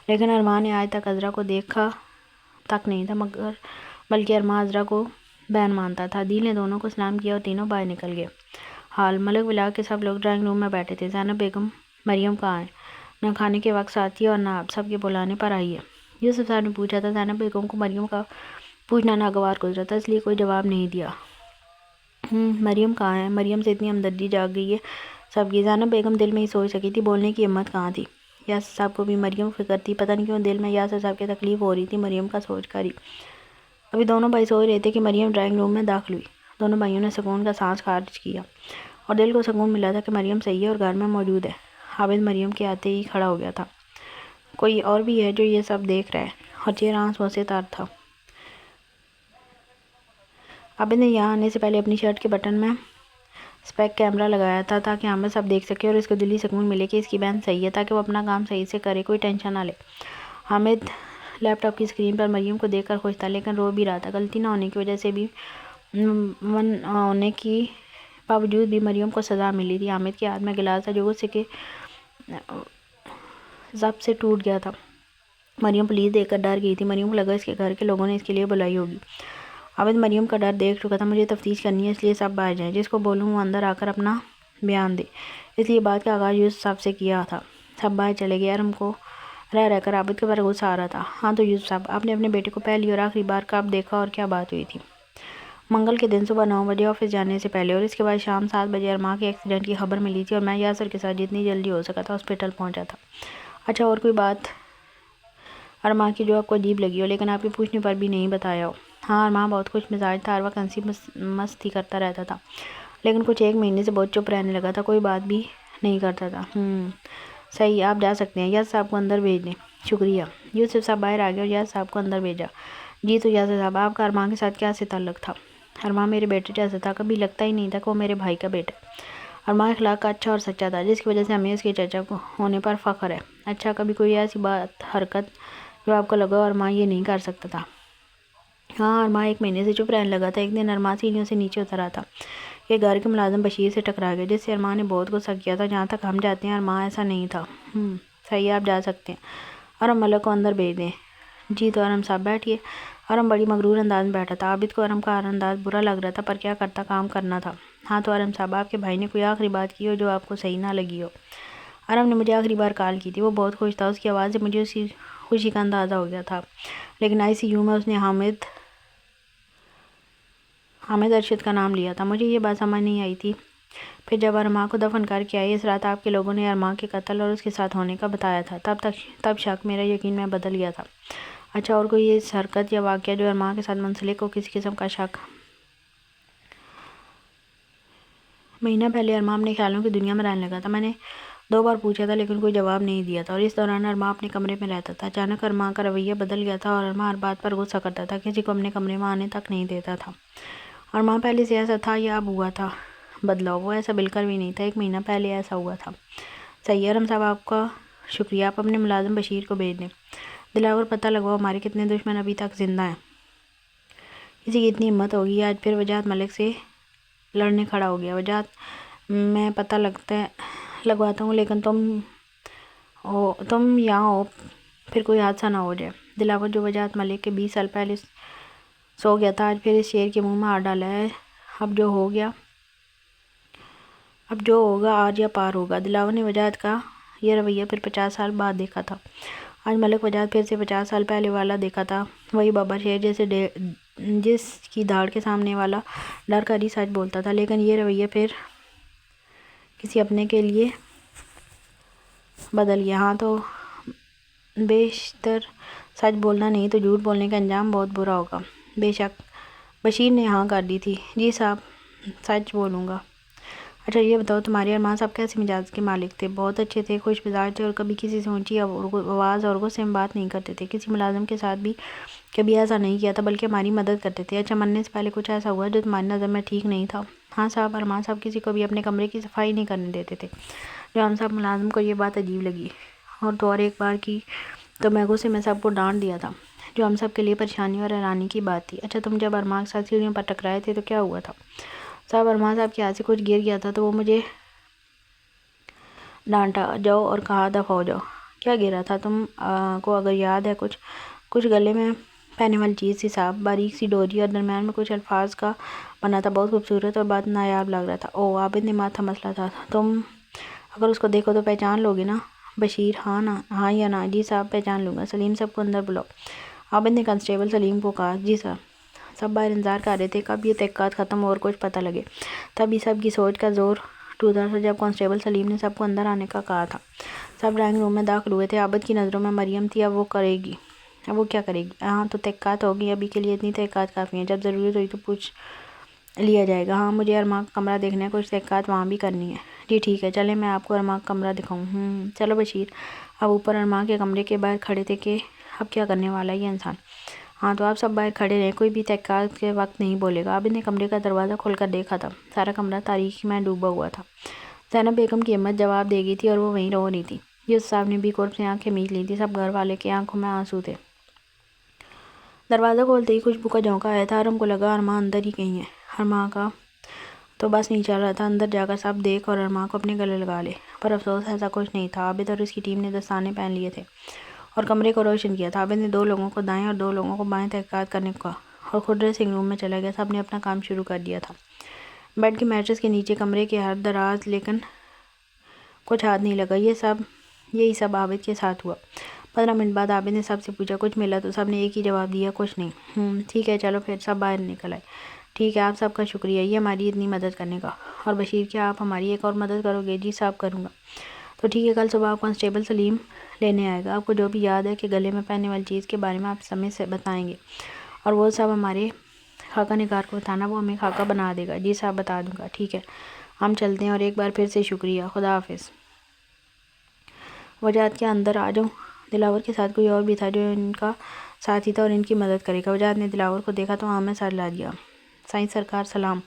لیکن ارماں نے آج تک عذرا کو دیکھا تک نہیں تھا، بلکہ ارماں عذرا کو بہن مانتا تھا۔ عدیل نے دونوں کو سلام کیا اور تینوں باہر نکل گئے۔ حال ملک ولا کے سب لوگ ڈرائنگ روم میں بیٹھے تھے۔ زینب بیگم، مریم کہاں ہے؟ نہ کھانے کے وقت ساتھی اور نہ آپ سب کے بلانے پر آئی ہے، یوسف صاحب نے پوچھا تھا۔ زینب بیگم کو مریم کا پوچھنا ناگوار گزرا تھا، اس لیے کوئی جواب نہیں دیا۔ مریم کہاں ہے؟ مریم سے اتنی ہمدردی جاگ گئی ہے سب کی۔ زینب بیگم دل میں ہی سوچ سکی تھی، بولنے کی ہمت کہاں تھی۔ یاسر صاحب کو بھی مریم فکر تھی، پتہ نہیں کیوں دل میں یاسر صاحب کی تکلیف ہو رہی تھی مریم کا سوچ کر ہی۔ ابھی دونوں بھائی سوچ رہے تھے کہ مریم ڈرائنگ روم میں داخل ہوئی۔ دونوں بھائیوں نے سکون کا سانس خارج کیا اور دل کو سکون ملا تھا کہ مریم صحیح ہے اور گھر میں موجود ہے۔ عابد مریم کے آتے ہی کھڑا ہو گیا تھا۔ کوئی اور بھی ہے جو یہ سب دیکھ رہا ہے؟ اور چہرہ آنسوؤں سے تر تھا۔ عابد نے یہاں آنے سے پہلے اپنی شرٹ کے بٹن میں اسپیک کیمرہ لگایا تھا تاکہ حامد سب دیکھ سکے اور اس کو دلی سکون ملے کہ اس کی بہن صحیح ہے، تاکہ وہ اپنا کام صحیح سے کرے، کوئی ٹینشن نہ لے۔ حامد لیپ ٹاپ کی اسکرین پر مریم کو دیکھ کر خوش تھا، لیکن رو بھی رہا تھا۔ غلطی نہ ہونے کی وجہ سے بھی ون ہونے کی باوجود بھی مریم کو سزا ملی تھی۔ حامد کے ہاتھ میں گلاس تھا جو غصے کے ضرب سے ٹوٹ گیا تھا۔ مریم پولیس دیکھ کر ڈر گئی تھی۔ مریم کو لگا اس کے گھر کے لوگوں نے اس کے لیے بلائی ہوگی۔ عابد مریم کا ڈر دیکھ چکا تھا۔ مجھے تفتیش کرنی ہے، اس لیے سب باہر جائیں، جس کو بولوں وہ اندر آ کر اپنا بیان دے۔ اس لیے بات کا آغاز یوسف صاحب سے کیا تھا۔ سب باہر چلے گئے۔ ارم کو رہ کر عابد کے پر غصہ آ رہا تھا۔ ہاں تو یوسف صاحب، آپ نے اپنے بیٹے کو پہلی اور آخری بار کب دیکھا اور کیا بات ہوئی تھی؟ منگل کے دن صبح 9 بجے آفس جانے سے پہلے، اور اس کے بعد شام 7 بجے ارما کے ایکسیڈنٹ کی خبر ملی تھی اور میں یاسر کے ساتھ جتنی جلدی ہو سکا تھا ہاسپٹل پہنچا تھا۔ اچھا، اور کوئی بات ارما کی جو آپ کو عجیب لگی ہو لیکن آپ کے پوچھنے پر بھی نہیں بتایا ہو؟ ہاں، ارما بہت خوش مزاج تھا، ہر وقت ہنسی مستی کرتا رہتا تھا، لیکن کچھ 1 مہینے سے بہت چپ رہنے لگا تھا، کوئی بات بھی نہیں کرتا تھا۔ صحیح، آپ جا سکتے ہیں۔ یاسر صاحب کو اندر بھیج دیں۔ شکریہ۔ یوسف صاحب باہر آ گئے اور یاسر صاحب کو اندر بھیجا۔ جی تو یاسر صاحب، آپ کا ارما کے ساتھ کیا سے تعلق تھا؟ ارما میرے بیٹے جیسا تھا، کبھی لگتا ہی نہیں تھا کہ وہ میرے بھائی کا بیٹا ہے۔ ارما اخلاق کا اچھا اور سچا تھا، جس کی وجہ سے ہمیں اس کے چچا کو ہونے پر فخر ہے۔ اچھا، کبھی کوئی ایسی بات حرکت جو آپ کو لگا ارما یہ نہیں کر سکتا تھا؟ ہاں، ارما 1 مہینے سے چپ رہنے لگا تھا۔ ایک دن ارما سیڑھیوں سے نیچے اترا تھا کہ گھر کے ملازم بشیر سے ٹکرا گیا، جس سے ارما نے بہت غصہ کیا تھا۔ جہاں تک ہم جاتے ہیں ارما ایسا نہیں تھا۔ صحیح، آپ جا سکتے ہیں۔ ارم ملک کو اندر بھیج دیں۔ جی تو ارم صاحب بیٹھیے۔ ارم بڑی مغرور انداز میں بیٹھا تھا۔ عابد کو ارم کا ہر انداز برا لگ رہا تھا، پر کیا کرتا، کام کرنا تھا۔ ہاں تو ارم صاحب، آپ کے بھائی نے کوئی آخری بات کی ہو جو آپ کو صحیح نہ لگی ہو؟ ارم نے مجھے آخری بار کال کی تھی، وہ بہت خوش تھا، اس کی آواز سے مجھے اس کی خوشی کا اندازہ ہو گیا تھا، لیکن ICU میں اس نے حامد ارشد کا نام لیا تھا۔ مجھے یہ بات سمجھ نہیں آئی تھی۔ پھر جب ارما کو دفن کر کے آئی، اس رات آپ کے لوگوں نے ارما کے قتل اور اس کے ساتھ ہونے کا بتایا تھا، تب شک میرا یقین میں بدل گیا تھا۔ اچھا، اور کوئی اس حرکت یا واقعہ جو ارما کے ساتھ منسلک ہو، کسی قسم کا شک؟ مہینہ پہلے ارما اپنے خیالوں کی دنیا میں رہنے لگا تھا۔ میں نے 2 بار پوچھا تھا لیکن کوئی جواب نہیں دیا تھا، اور اس دوران ارما اپنے کمرے میں رہتا تھا۔ اچانک ارما کا رویہ بدل گیا تھا اور ارما ہر بات پر غصہ کرتا تھا، کسی کو اپنے کمرے میں آنے تک نہیں دیتا تھا۔ ارما پہلے سے ایسا تھا یا اب ہوا تھا بدلاؤ؟ وہ ایسا بالکل بھی نہیں تھا، 1 مہینہ پہلے ایسا ہوا تھا۔ صحیح ارم صاحب، آپ کا شکریہ۔ آپ اپنے ملازم بشیر کو بھیج دیں۔ دلاور، پتہ لگواؤ ہمارے کتنے دشمن ابھی تک زندہ ہیں۔ کسی کی اتنی ہمت ہوگی آج پھر وجاہت ملک سے لڑنے کھڑا ہو گیا؟ وجاہت میں پتہ لگواتا ہوں، لیکن تم یہاں ہو، پھر کوئی حادثہ نہ ہو جائے۔ دلاور، جو وجاہت ملک کے 20 سال پہلے سو گیا تھا، آج پھر اس شیر کے منہ میں ہاتھ ڈالا ہے۔ اب جو ہوگا آج یا پار ہوگا۔ دلاور نے وجاہت کا یہ رویہ پھر 50 سال بعد دیکھا تھا۔ آج ملک وجاہت پھر سے 50 سال پہلے والا دیکھا تھا، وہی بابر شیر جس کی دھاڑ کے سامنے والا ڈر کر ہی سچ بولتا تھا، لیکن یہ رویہ پھر کسی اپنے کے لیے بدل گیا۔ ہاں تو بیشتر سچ بولنا نہیں تو جھوٹ بولنے کا انجام بہت برا ہوگا۔ بے شک۔ بشیر نے ہاں کر دی تھی۔ جی صاحب، سچ بولوں گا۔ اچھا یہ بتاؤ، تمہارے ارمان صاحب کیسے مزاج کے مالک تھے؟ بہت اچھے تھے، خوش مزاج تھے، اور کبھی کسی سے اونچی آواز اور غصے میں بات نہیں کرتے تھے۔ کسی ملازم کے ساتھ بھی کبھی ایسا نہیں کیا تھا، بلکہ ہماری مدد کرتے تھے۔ اچھا، مرنے سے پہلے کچھ ایسا ہوا جو تمہاری نظر میں ٹھیک نہیں تھا؟ ہاں صاحب، ارمان صاحب کسی کو بھی اپنے کمرے کی صفائی نہیں کرنے دیتے تھے۔ جو ہم سب ملازم کو یہ بات عجیب لگی، اور ایک بار کی تو میں غصے میں سب کو ڈانٹ دیا تھا، جو ہم سب کے لیے پریشانی اور حیرانی کی بات تھی۔ اچھا، تم جب ارمان کے ساتھ سیڑھیوں پر ٹکرائے تھے تو کیا ہوا تھا؟ صاحب، ارمان صاحب کے ہاتھ سے کچھ گر گیا تھا تو وہ مجھے ڈانٹا جاؤ اور کہا دفع ہو جاؤ۔ کیا گرا تھا تم کو اگر یاد ہے؟ کچھ گلے میں پہننے والی چیز تھی صاحب، باریک سی ڈوری، اور درمیان میں کچھ الفاظ کا بنا تھا، بہت خوبصورت اور بہت نایاب لگ رہا تھا۔ اوہ، عابد نے ماتھا مسلا تھا۔ تم اگر اس کو دیکھو تو پہچان لوگے نا؟ بشیر، ہاں یا نا؟ جی صاحب، پہچان لوں گا۔ سلیم سب کو اندر بلاؤ۔ عابد نے کانسٹیبل سلیم کو کہا۔ جی صاحب۔ سب باہر انتظار کر رہے تھے کب یہ تحقیقات ختم اور کچھ پتہ لگے، تبھی سب کی سوچ کا زور ٹوٹا تھا جب کانسٹیبل سلیم نے سب کو اندر آنے کا کہا تھا۔ سب ڈرائنگ روم میں داخل ہوئے تھے۔ عابد کی نظروں میں مریم تھی۔ اب وہ کیا کرے گی؟ ہاں تو تحقیقات ہوگی، ابھی کے لیے اتنی تحقیقات کافی ہیں، جب ضرورت ہوئی تو پوچھ لیا جائے گا۔ ہاں، مجھے ارما کا کمرہ دیکھنا ہے، کچھ تحقیقات وہاں بھی کرنی ہے۔ جی ٹھیک ہے، چلیں میں آپ کو ارما کا کمرہ دکھاؤں۔ چلو بشیر۔ اب اوپر ارما کے کمرے کے باہر کھڑے تھے کہ اب کیا کرنے والا ہے یہ انسان۔ ہاں تو آپ سب باہر کھڑے رہیں، کوئی بھی تحقیقات کے وقت نہیں بولے گا۔ عابد نے کمرے کا دروازہ کھول کر دیکھا تھا، سارا کمرہ تاریکی میں ڈوبا ہوا تھا۔ زینب بیگم کی ہمت جواب دے گئی تھی اور وہ وہیں رو رہی تھی۔ یوسف صاحب نے بھی قرب سے آنکھیں مینچ لی تھیں، سب گھر والے کی آنکھوں میں آنسو تھے۔ دروازہ کھولتے ہی خوشبو کا جھونکا آیا تھا، ارم کو لگا ارماں اندر ہی کہیں ہے۔ ارماں کا تو بس نہیں چل رہا تھا اندر جا کر سب دیکھ اور ارماں کو اپنے گلے لگا لے، پر افسوس ایسا کچھ نہیں تھا۔ عابد اور اس کی ٹیم نے دستانے پہن لیے تھے اور کمرے کو روشن کیا تھا۔ عابد نے 2 لوگوں کو دائیں اور 2 لوگوں کو بائیں تحقیقات کرنے کو کہا اور خود ڈریسنگ روم میں چلا گیا۔ سب نے اپنا کام شروع کر دیا تھا۔ بیڈ کے میٹرس کے نیچے کمرے کے ہر دراز لیکن کچھ ہاتھ نہیں لگا۔ یہی سب عابد کے ساتھ ہوا۔ 15 منٹ بعد عابد نے سب سے پوچھا کچھ ملا تو سب نے ایک ہی جواب دیا، کچھ نہیں۔ ٹھیک ہے چلو پھر، سب باہر نکل آئے۔ ٹھیک ہے، آپ سب کا شکریہ یہ ہماری اتنی مدد کرنے کا۔ اور بشیر کیا آپ ہماری ایک اور مدد کرو گے؟ جی صاحب کروں گا۔ تو ٹھیک ہے، کل صبح آپ کانسٹیبل سلیم لینے آئے گا، آپ کو جو بھی یاد ہے کہ گلے میں پہننے والی چیز کے بارے میں آپ سمجھ سے بتائیں گے اور وہ سب ہمارے خاکہ نگار کو بتانا، وہ ہمیں خاکہ بنا دے گا۔ جی صاحب بتا دوں گا۔ ٹھیک ہے، ہم چلتے ہیں اور ایک بار پھر سے شکریہ، خدا حافظ۔ وجاہت کیا اندر آ جاؤں؟ دلاور کے ساتھ کوئی اور بھی تھا جو ان کا ساتھی تھا اور ان کی مدد کرے گا۔ وجاہت نے دلاور کو دیکھا تو ہاں میں سر لا دیا۔ سائیں سرکار سلام۔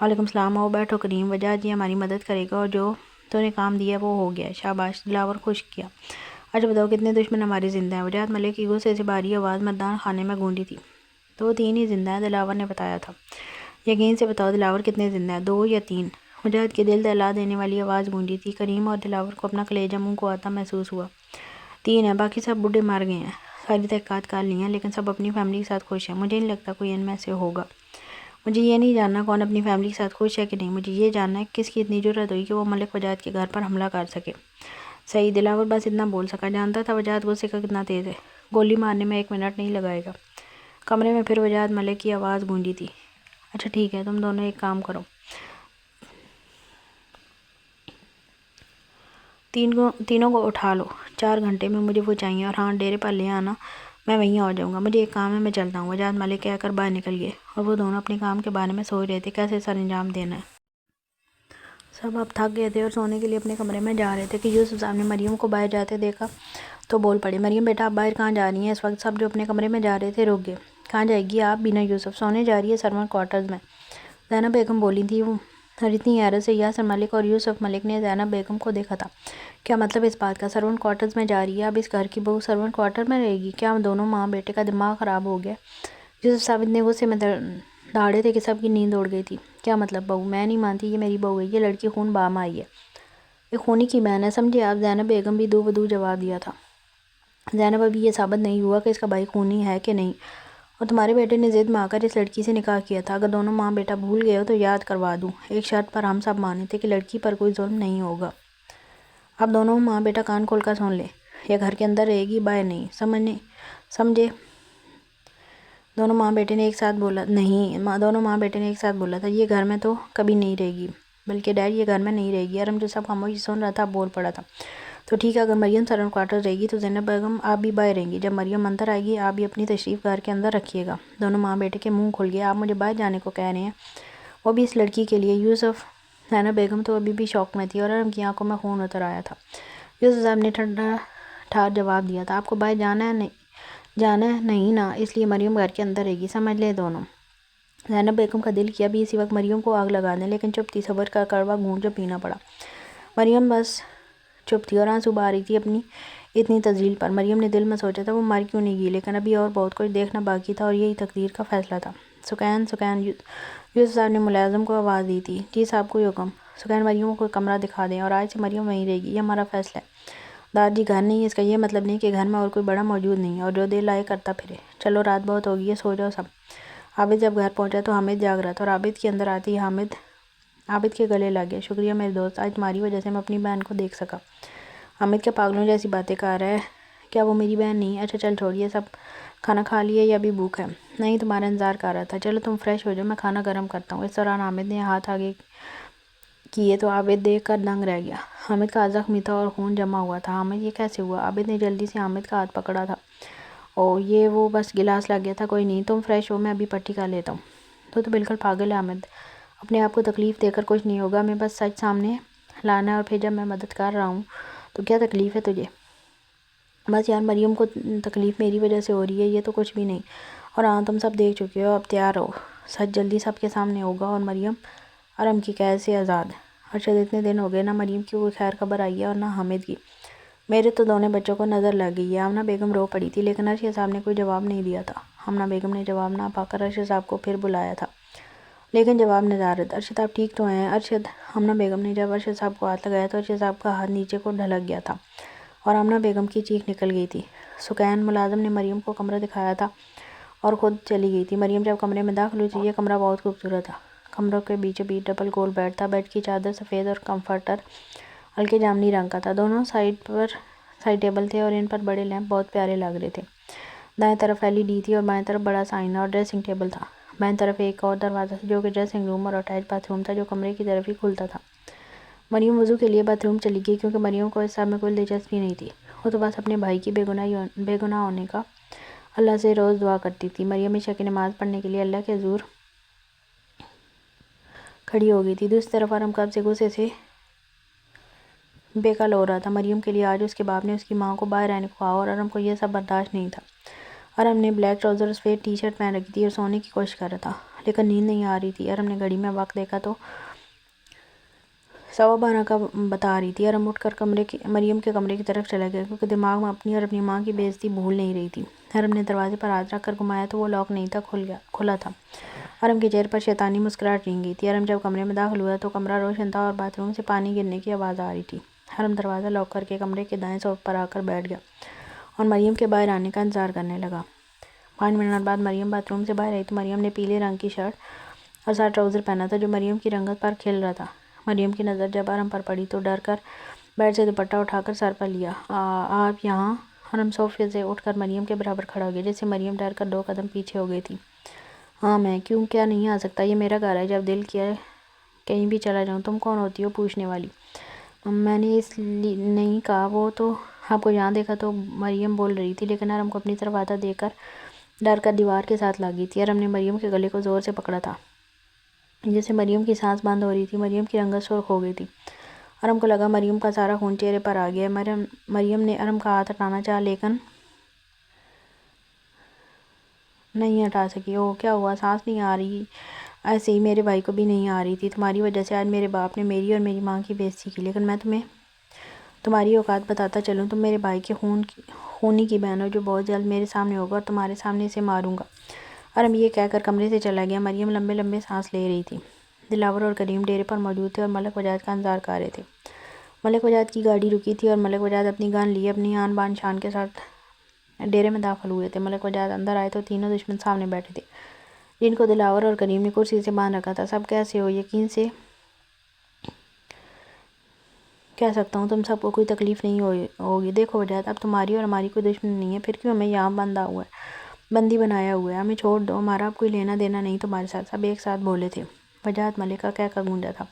وعلیکم السلام، آؤ بیٹھو کریم۔ وجاہت جی ہماری مدد کرے گا اور جو تو نے کام دیا وہ ہو گیا ہے، شاباش۔ دلاور خوش کیا۔ اچھا بتاؤ کتنے دشمن ہمارے زندہ ہیں؟ وجاہت ملک کی غصے سے بھاری آواز مردان خانے میں گونجی تھی۔ 2-3 ہی زندہ ہیں، دلاور نے بتایا تھا۔ یقین سے بتاؤ دلاور کتنے زندہ ہیں، 2 یا 3؟ وجاہت کی دل دہلا دینے والی آواز گونجی تھی۔ کریم اور دلاور کو اپنا کلیجہ منہ کو آتا محسوس ہوا۔ 3 ہیں، باقی سب بڈھے مر گئے ہیں۔ ساری تحقیقات کر لی ہیں لیکن سب اپنی فیملی کے ساتھ خوش ہیں۔ مجھے نہیں لگتا کوئی ان میں سے ہوگا۔ مجھے یہ نہیں جاننا کون اپنی فیملی کے ساتھ خوش ہے کہ نہیں، مجھے یہ جاننا ہے کس کی اتنی جرأت ہوئی کہ وہ ملک وجاہت کے گھر پر حملہ کر سکے۔ صحیح، دلاور بس اتنا بول سکا۔ جانتا تھا وجاہت غصے کا کتنا تیز ہے، گولی مارنے میں 1 منٹ نہیں لگائے گا۔ کمرے میں پھر وجاہت ملک کی آواز گونجی تھی۔ اچھا ٹھیک ہے، تم دونوں ایک کام کرو، تینوں کو اٹھا لو، 4 گھنٹے میں مجھے وہ چاہیے، اور ہاں ڈیرے پر لے آنا، میں وہیں آ جاؤں گا۔ مجھے ایک کام ہے، میں چلتا ہوں۔ وجاہت ملک کہہ کر باہر نکل گئے اور وہ دونوں اپنے کام کے بارے میں سوچ رہے تھے، کیسے سر انجام دینا ہے۔ سب اب تھک گئے تھے اور سونے کے لیے اپنے کمرے میں جا رہے تھے کہ یوسف صاحب نے مریم کو باہر جاتے دیکھا تو بول پڑے، مریم بیٹا آپ باہر کہاں جا رہی ہیں؟ اس وقت سب جو اپنے کمرے میں جا رہے تھے رک گئے۔ کہاں جائے گی آپ؟ بینا یوسف سونے جا رہی ہے سرونٹ کوارٹرز میں، زینب بیگم بولی تھی وہ، اور اتنی حیرت سے یاسر ملک اور یوسف ملک نے زینب بیگم کو دیکھا تھا۔ کیا مطلب اس بات کا؟ سرونٹ کوارٹرز میں جا رہی ہے؟ اب اس گھر کی بہو سرونٹ کوارٹر میں رہے گی؟ کیا دونوں ماں بیٹے کا دماغ خراب ہو گیا؟ یوسف صاحب اتنے غصے میں داڑے تھے کہ سب کی نیند اڑ گئی تھی۔ کیا مطلب بہو؟ میں نہیں مانتی، یہ میری بہو ہے، یہ لڑکی خون بام آئی ہے، یہ خونی کی بہن ہے، سمجھے آپ؟ زینب بیگم بھی دو بدو جواب دیا تھا۔ زینب ابھی یہ ثابت نہیں ہوا کہ اس کا بھائی خونی ہے کہ نہیں، اور تمہارے بیٹے نے ضد میں آ کر اس لڑکی سے نکاح کیا تھا۔ اگر دونوں ماں بیٹا بھول گئے ہو تو یاد کروا دوں، ایک شرط پر ہم سب مانے تھے کہ لڑکی پر کوئی ظلم نہیں ہوگا۔ اب دونوں ماں بیٹا کان کھول کر سن لے، یہ گھر کے اندر رہے گی، باہر نہیں، سمجھے؟ دونوں ماں بیٹے نے ایک ساتھ بولا نہیں، دونوں ماں بیٹے نے ایک ساتھ بولا تھا یہ گھر میں تو کبھی نہیں رہے گی، بلکہ ڈیڈ یہ گھر میں نہیں رہے گی۔ ارم جو سب خاموشی سن رہا تھا بول پڑا تھا، تو ٹھیک ہے، اگر مریم سرونٹ کوارٹر رہے گی تو زینب بیگم آپ بھی باہر رہیں گی، جب مریم اندر آئے گی آپ بھی اپنی تشریف گھر کے اندر رکھیے گا۔ دونوں ماں بیٹے کے منہ کھل گئے، آپ مجھے باہر جانے کو کہہ رہے ہیں، وہ بھی اس لڑکی کے لیے؟ یوسف، زینب بیگم تو ابھی بھی شوق میں تھی اور ارم کی آنکھوں میں خون اتر آیا تھا۔ یوسف صاحب نے ٹھنڈا ٹھار جواب دیا تھا، آپ کو باہر جانا ہے نہیں نا، اس لیے مریم گھر کے اندر رہے گی، سمجھ لے دونوں۔ زینب بیگم کا دل کیا بھی اسی وقت مریم کو آگ لگا دیں، لیکن چپ تھی، صبر کا کڑوا گھونٹ جو پینا پڑا۔ مریم بس چپ تھی اور آنسو بہا رہی تھی اپنی اتنی تذلیل پر۔ مریم نے دل میں سوچا تھا وہ مر کیوں نہیں گئی، لیکن ابھی اور بہت کچھ دیکھنا باقی تھا اور یہی تقدیر کا فیصلہ تھا۔ سکین، یوسف صاحب نے ملازم کو آواز دی تھی۔ جی صاحب کوئی حکم؟ سکین، مریم کو کمرہ دکھا دیں اور آج سے مریم وہیں رہے گی، یہ ہمارا فیصلہ ہے۔ دار جی گھر نہیں ہے، اس کا یہ مطلب نہیں کہ گھر میں اور کوئی بڑا موجود نہیں ہے اور جو دل آئے کرتا پھرے۔ چلو رات بہت ہوگئی ہے، سو جاؤ سب۔ عابد جب گھر پہنچا تو حامد جاگ رہا تھا اور عابد کے اندر آتے ہی عابد کے گلے لگ گیا۔ شکریہ میرے دوست، آج تمہاری وجہ سے میں اپنی بہن کو دیکھ سکا۔ حامد کیا پاگلوں جیسی باتیں کر رہا ہے، کیا وہ میری بہن نہیں؟ اچھا چل چھوڑیے، سب کھانا کھا لیے یا ابھی بھوک ہے؟ نہیں، تمہارا انتظار کر رہا تھا، چلو تم فریش ہو جاؤ، میں کھانا گرم کرتا ہوں۔ اس دوران حامد نے ہاتھ آگے کیے تو عابد دیکھ کر دنگ رہ گیا۔ حامد کا ہاتھ زخمی تھا اور خون جمع ہوا تھا۔ حامد یہ کیسے ہوا؟ عابد نے جلدی سے حامد کا ہاتھ پکڑا تھا۔ یہ وہ بس گلاس لگ گیا تھا، کوئی نہیں، تم فریش ہو، میں ابھی پٹی کر لیتا ہوں۔ تو بالکل پاگل ہے حامد، اپنے آپ کو تکلیف دے کر کچھ نہیں ہوگا، ہمیں بس سچ سامنے لانا ہے، اور پھر جب میں مدد کر رہا ہوں تو کیا تکلیف ہے تجھے؟ بس یار مریم کو تکلیف میری وجہ سے ہو رہی ہے، یہ تو کچھ بھی نہیں۔ اور ہاں تم سب دیکھ چکے ہو، اب تیار ہو، سچ جلدی سب کے سامنے ہوگا اور مریم ارم کی قید سے آزاد۔ ارشد اتنے دن ہو گئے نہ مریم کی کوئی خیر خبر آئی ہے اور نہ حامد کی، میرے تو دونوں بچوں کو نظر لگ گئی ہے۔ آمنہ بیگم رو پڑی تھی لیکن ارشد صاحب نے کوئی جواب نہیں دیا تھا۔ آمنہ بیگم نے جواب نہ پا کر ارشد صاحب کو پھر بلایا تھا لیکن جواب ندارت۔ ارشد صاحب ٹھیک تو ہیں ارشد؟ آمنہ بیگم نے جب ارشد صاحب کو ہاتھ لگایا تو ارشد صاحب کا ہاتھ نیچے کو ڈھلک گیا تھا اور آمنہ بیگم کی چیخ نکل گئی تھی۔ سکین ملازم نے مریم کو کمرہ دکھایا تھا اور خود چلی گئی تھی۔ مریم جب کمرے میں داخل ہوئی تو یہ کمرہ بہت خوبصورت تھا۔ کمروں کے بیچوں بیچ ڈبل گول بیڈ تھا۔ بیڈ کی چادر سفید اور کمفرٹر ہلکے جامنی رنگ کا تھا۔ دونوں سائڈ ٹیبل تھے اور ان پر بڑے لیمپ بہت پیارے لگ رہے تھے۔ دائیں طرف LED تھی اور بائیں طرف بڑا سا آئینہ اور ڈریسنگ ٹیبل تھا۔ بائیں طرف ایک اور دروازہ تھا جو کہ ڈریسنگ روم اور اٹیچ باتھ روم تھا جو کمرے کی طرف ہی کھلتا تھا۔ مریم وضو کے لیے باتھ روم چلی گئی کیونکہ مریم کو اس سب میں کوئی دلچسپی نہیں تھی۔ وہ تو بس اپنے بھائی کی بے گناہ ہونے کا اللہ سے روز دعا کرتی تھی۔ مریم عشاء کی نماز پڑھنے کے لیے اللہ کے حضور کھڑی ہو گئی تھی۔ دوسری طرف ارم کب سے غصے سے بے کل ہو رہا تھا۔ مریم کے لیے آج اس کے باپ نے اس کی ماں کو باہر آنے کو کہا اور ارم کو یہ سب برداشت نہیں تھا۔ ارم نے بلیک ٹراؤزر اور سفید ٹی شرٹ پہن رکھی تھی اور سونے کی کوشش کر رہا تھا لیکن نیند نہیں آ رہی تھی۔ ارم نے گھڑی میں وقت دیکھا تو 12:15 کا بتا رہی تھی۔ ارم اٹھ کر مریم کے کمرے کی طرف چلا گیا کیونکہ دماغ میں اپنی اور اپنی ماں کی بے عزتی بھول نہیں رہی تھی۔ ارم نے دروازے پر ہاتھ رکھ کر گھمایا تو وہ لاک نہیں تھا، کھلا تھا۔ ارم کے چہرے پر شیطانی مسکراہٹ رنگ گئی تھی۔ ارم جب کمرے میں داخل ہوا تو کمرہ روشن تھا اور باتھ روم سے پانی گرنے کی آواز آ رہی تھی۔ ارم دروازہ لاک کر کے کمرے کے دائیں صوفے پر آ کر بیٹھ گیا اور مریم کے باہر آنے کا انتظار کرنے لگا۔ 5 منٹ بعد مریم باتھ روم سے باہر آئی تو مریم نے پیلے رنگ کی شرٹ اور ساتھ ٹراؤزر پہنا تھا جو مریم کی رنگت پر کھل رہا تھا۔ مریم کی نظر جب ارم پر پڑی تو ڈر کر بیڈ سے دوپٹہ اٹھا کر سر پر لیا۔ آپ یہاں؟ ارم صوفے سے اٹھ کر مریم کے برابر کھڑا ہو گیا جس سے مریم ڈر کر 2 قدم پیچھے ہو گئی تھی۔ ہاں میں کیوں کیا نہیں آ سکتا؟ یہ میرا گھر ہے، جب دل کیا کہیں بھی چلا جاؤں۔ تم کون ہوتی ہو پوچھنے والی؟ میں نے اس لیے نہیں کہا، وہ تو آپ کو یہاں دیکھا تو مریم بول رہی تھی لیکن ارم کو اپنی طرف آتا دیکھ کر ڈر کر دیوار کے ساتھ لگ گئی تھی۔ ارم نے مریم کے گلے کو زور سے پکڑا تھا جس سے مریم کی سانس بند ہو رہی تھی۔ مریم کی رنگت سرخ ہو گئی تھی۔ ارم کو لگا مریم کا سارا خون چہرے پر آ گیا ہے۔ مریم نے ارم کا ہاتھ ہٹانا چاہا لیکن نہیں ہٹا سکی۔ اوہ کیا ہوا؟ سانس نہیں آ رہی؟ ایسے ہی میرے بھائی کو بھی نہیں آ رہی تھی۔ تمہاری وجہ سے آج میرے باپ نے میری اور میری ماں کی بے عزتی کی، لیکن میں تمہیں تمہاری اوقات بتاتا چلوں، تم میرے بھائی کے خونی کی بہن ہو جو بہت جلد میرے سامنے ہوگا اور تمہارے سامنے اسے ماروں گا۔ ارم یہ کہہ کر کمرے سے چلا گیا۔ مریم لمبے لمبے سانس لے رہی تھی۔ دلاور اور کریم ڈیرے پر موجود تھے اور ملک وجاد کا انتظار کر رہے تھے۔ ملک وجاد کی گاڑی رکی تھی اور ملک وجاد اپنی گن لیے اپنی آن بان شان کے ساتھ ڈیرے میں داخل ہوئے تھے۔ ملک وجاد اندر آئے تو تینوں دشمن سامنے بیٹھے تھے جن کو دلاور اور کریم نے کرسی سے باندھ رکھا تھا۔ سب کیسے ہو؟ یقین سے کہہ سکتا ہوں تم سب کو کوئی تکلیف نہیں ہوگی۔ دیکھو وجاد، اب تمہاری اور ہماری کوئی دشمنی نہیں ہے، پھر کیوں ہمیں یہاں بندی بنایا ہوا ہے؟ ہمیں چھوڑ دو، ہمارا اب کوئی لینا دینا نہیں تمہارے ساتھ۔ سب ایک ساتھ بولے تھے۔ وجاد ملک کا کہکا گونجا تھا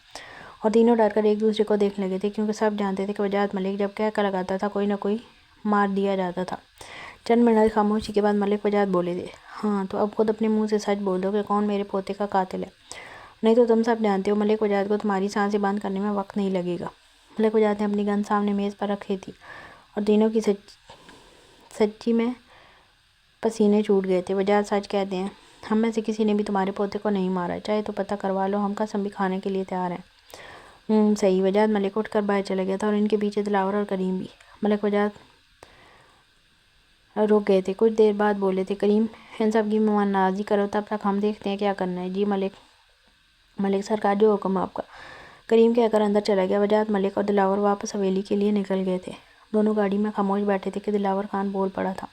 اور تینوں ڈر کر ایک دوسرے کو دیکھنے لگے تھے کیونکہ سب جانتے تھے کہ وجاد ملک جب کہکا لگاتا تھا کوئی نہ کوئی مار دیا جاتا تھا۔ چند منٹ خاموشی کے بعد ملک وجاد بولے تھے، ہاں تو اب خود اپنے منہ سے سچ بول دو کہ کون میرے پوتے کا قاتل ہے، نہیں تو تم سب جانتے ہو ملک وجاد کو تمہاری سانسیں بند کرنے میں وقت نہیں لگے گا۔ ملک وجاد نے اپنی گن سامنے میز پر رکھی تھی اور تینوں کی سچی میں پسینے چھوٹ گئے تھے۔ وجاد سچ کہتے ہیں، ہم میں سے کسی نے بھی تمہارے پوتے کو نہیں مارا، چاہے تو پتہ کروا لو، ہم قسم بھی کھانے کے لیے تیار ہیں۔ صحیح۔ وجاد ملک اٹھ کر باہر چلا گیا تھا اور ان کے پیچھے دلاور اور کریم بھی۔ ملک وجاد رک گئے تھے، کچھ دیر بعد بولے تھے، کریم ان سب کی مہمان نوازی کرو، تب تک ہم دیکھتے ہیں کیا کرنا ہے۔ جی ملک سرکار، جو حکم آپ کا، کریم کہہ کر اندر چلا گیا۔ وجاد ملک اور دلاور واپس حویلی کے لیے نکل گئے تھے۔ دونوں گاڑی میں خاموش بیٹھے تھے کہ دلاور خان بول پڑا تھا،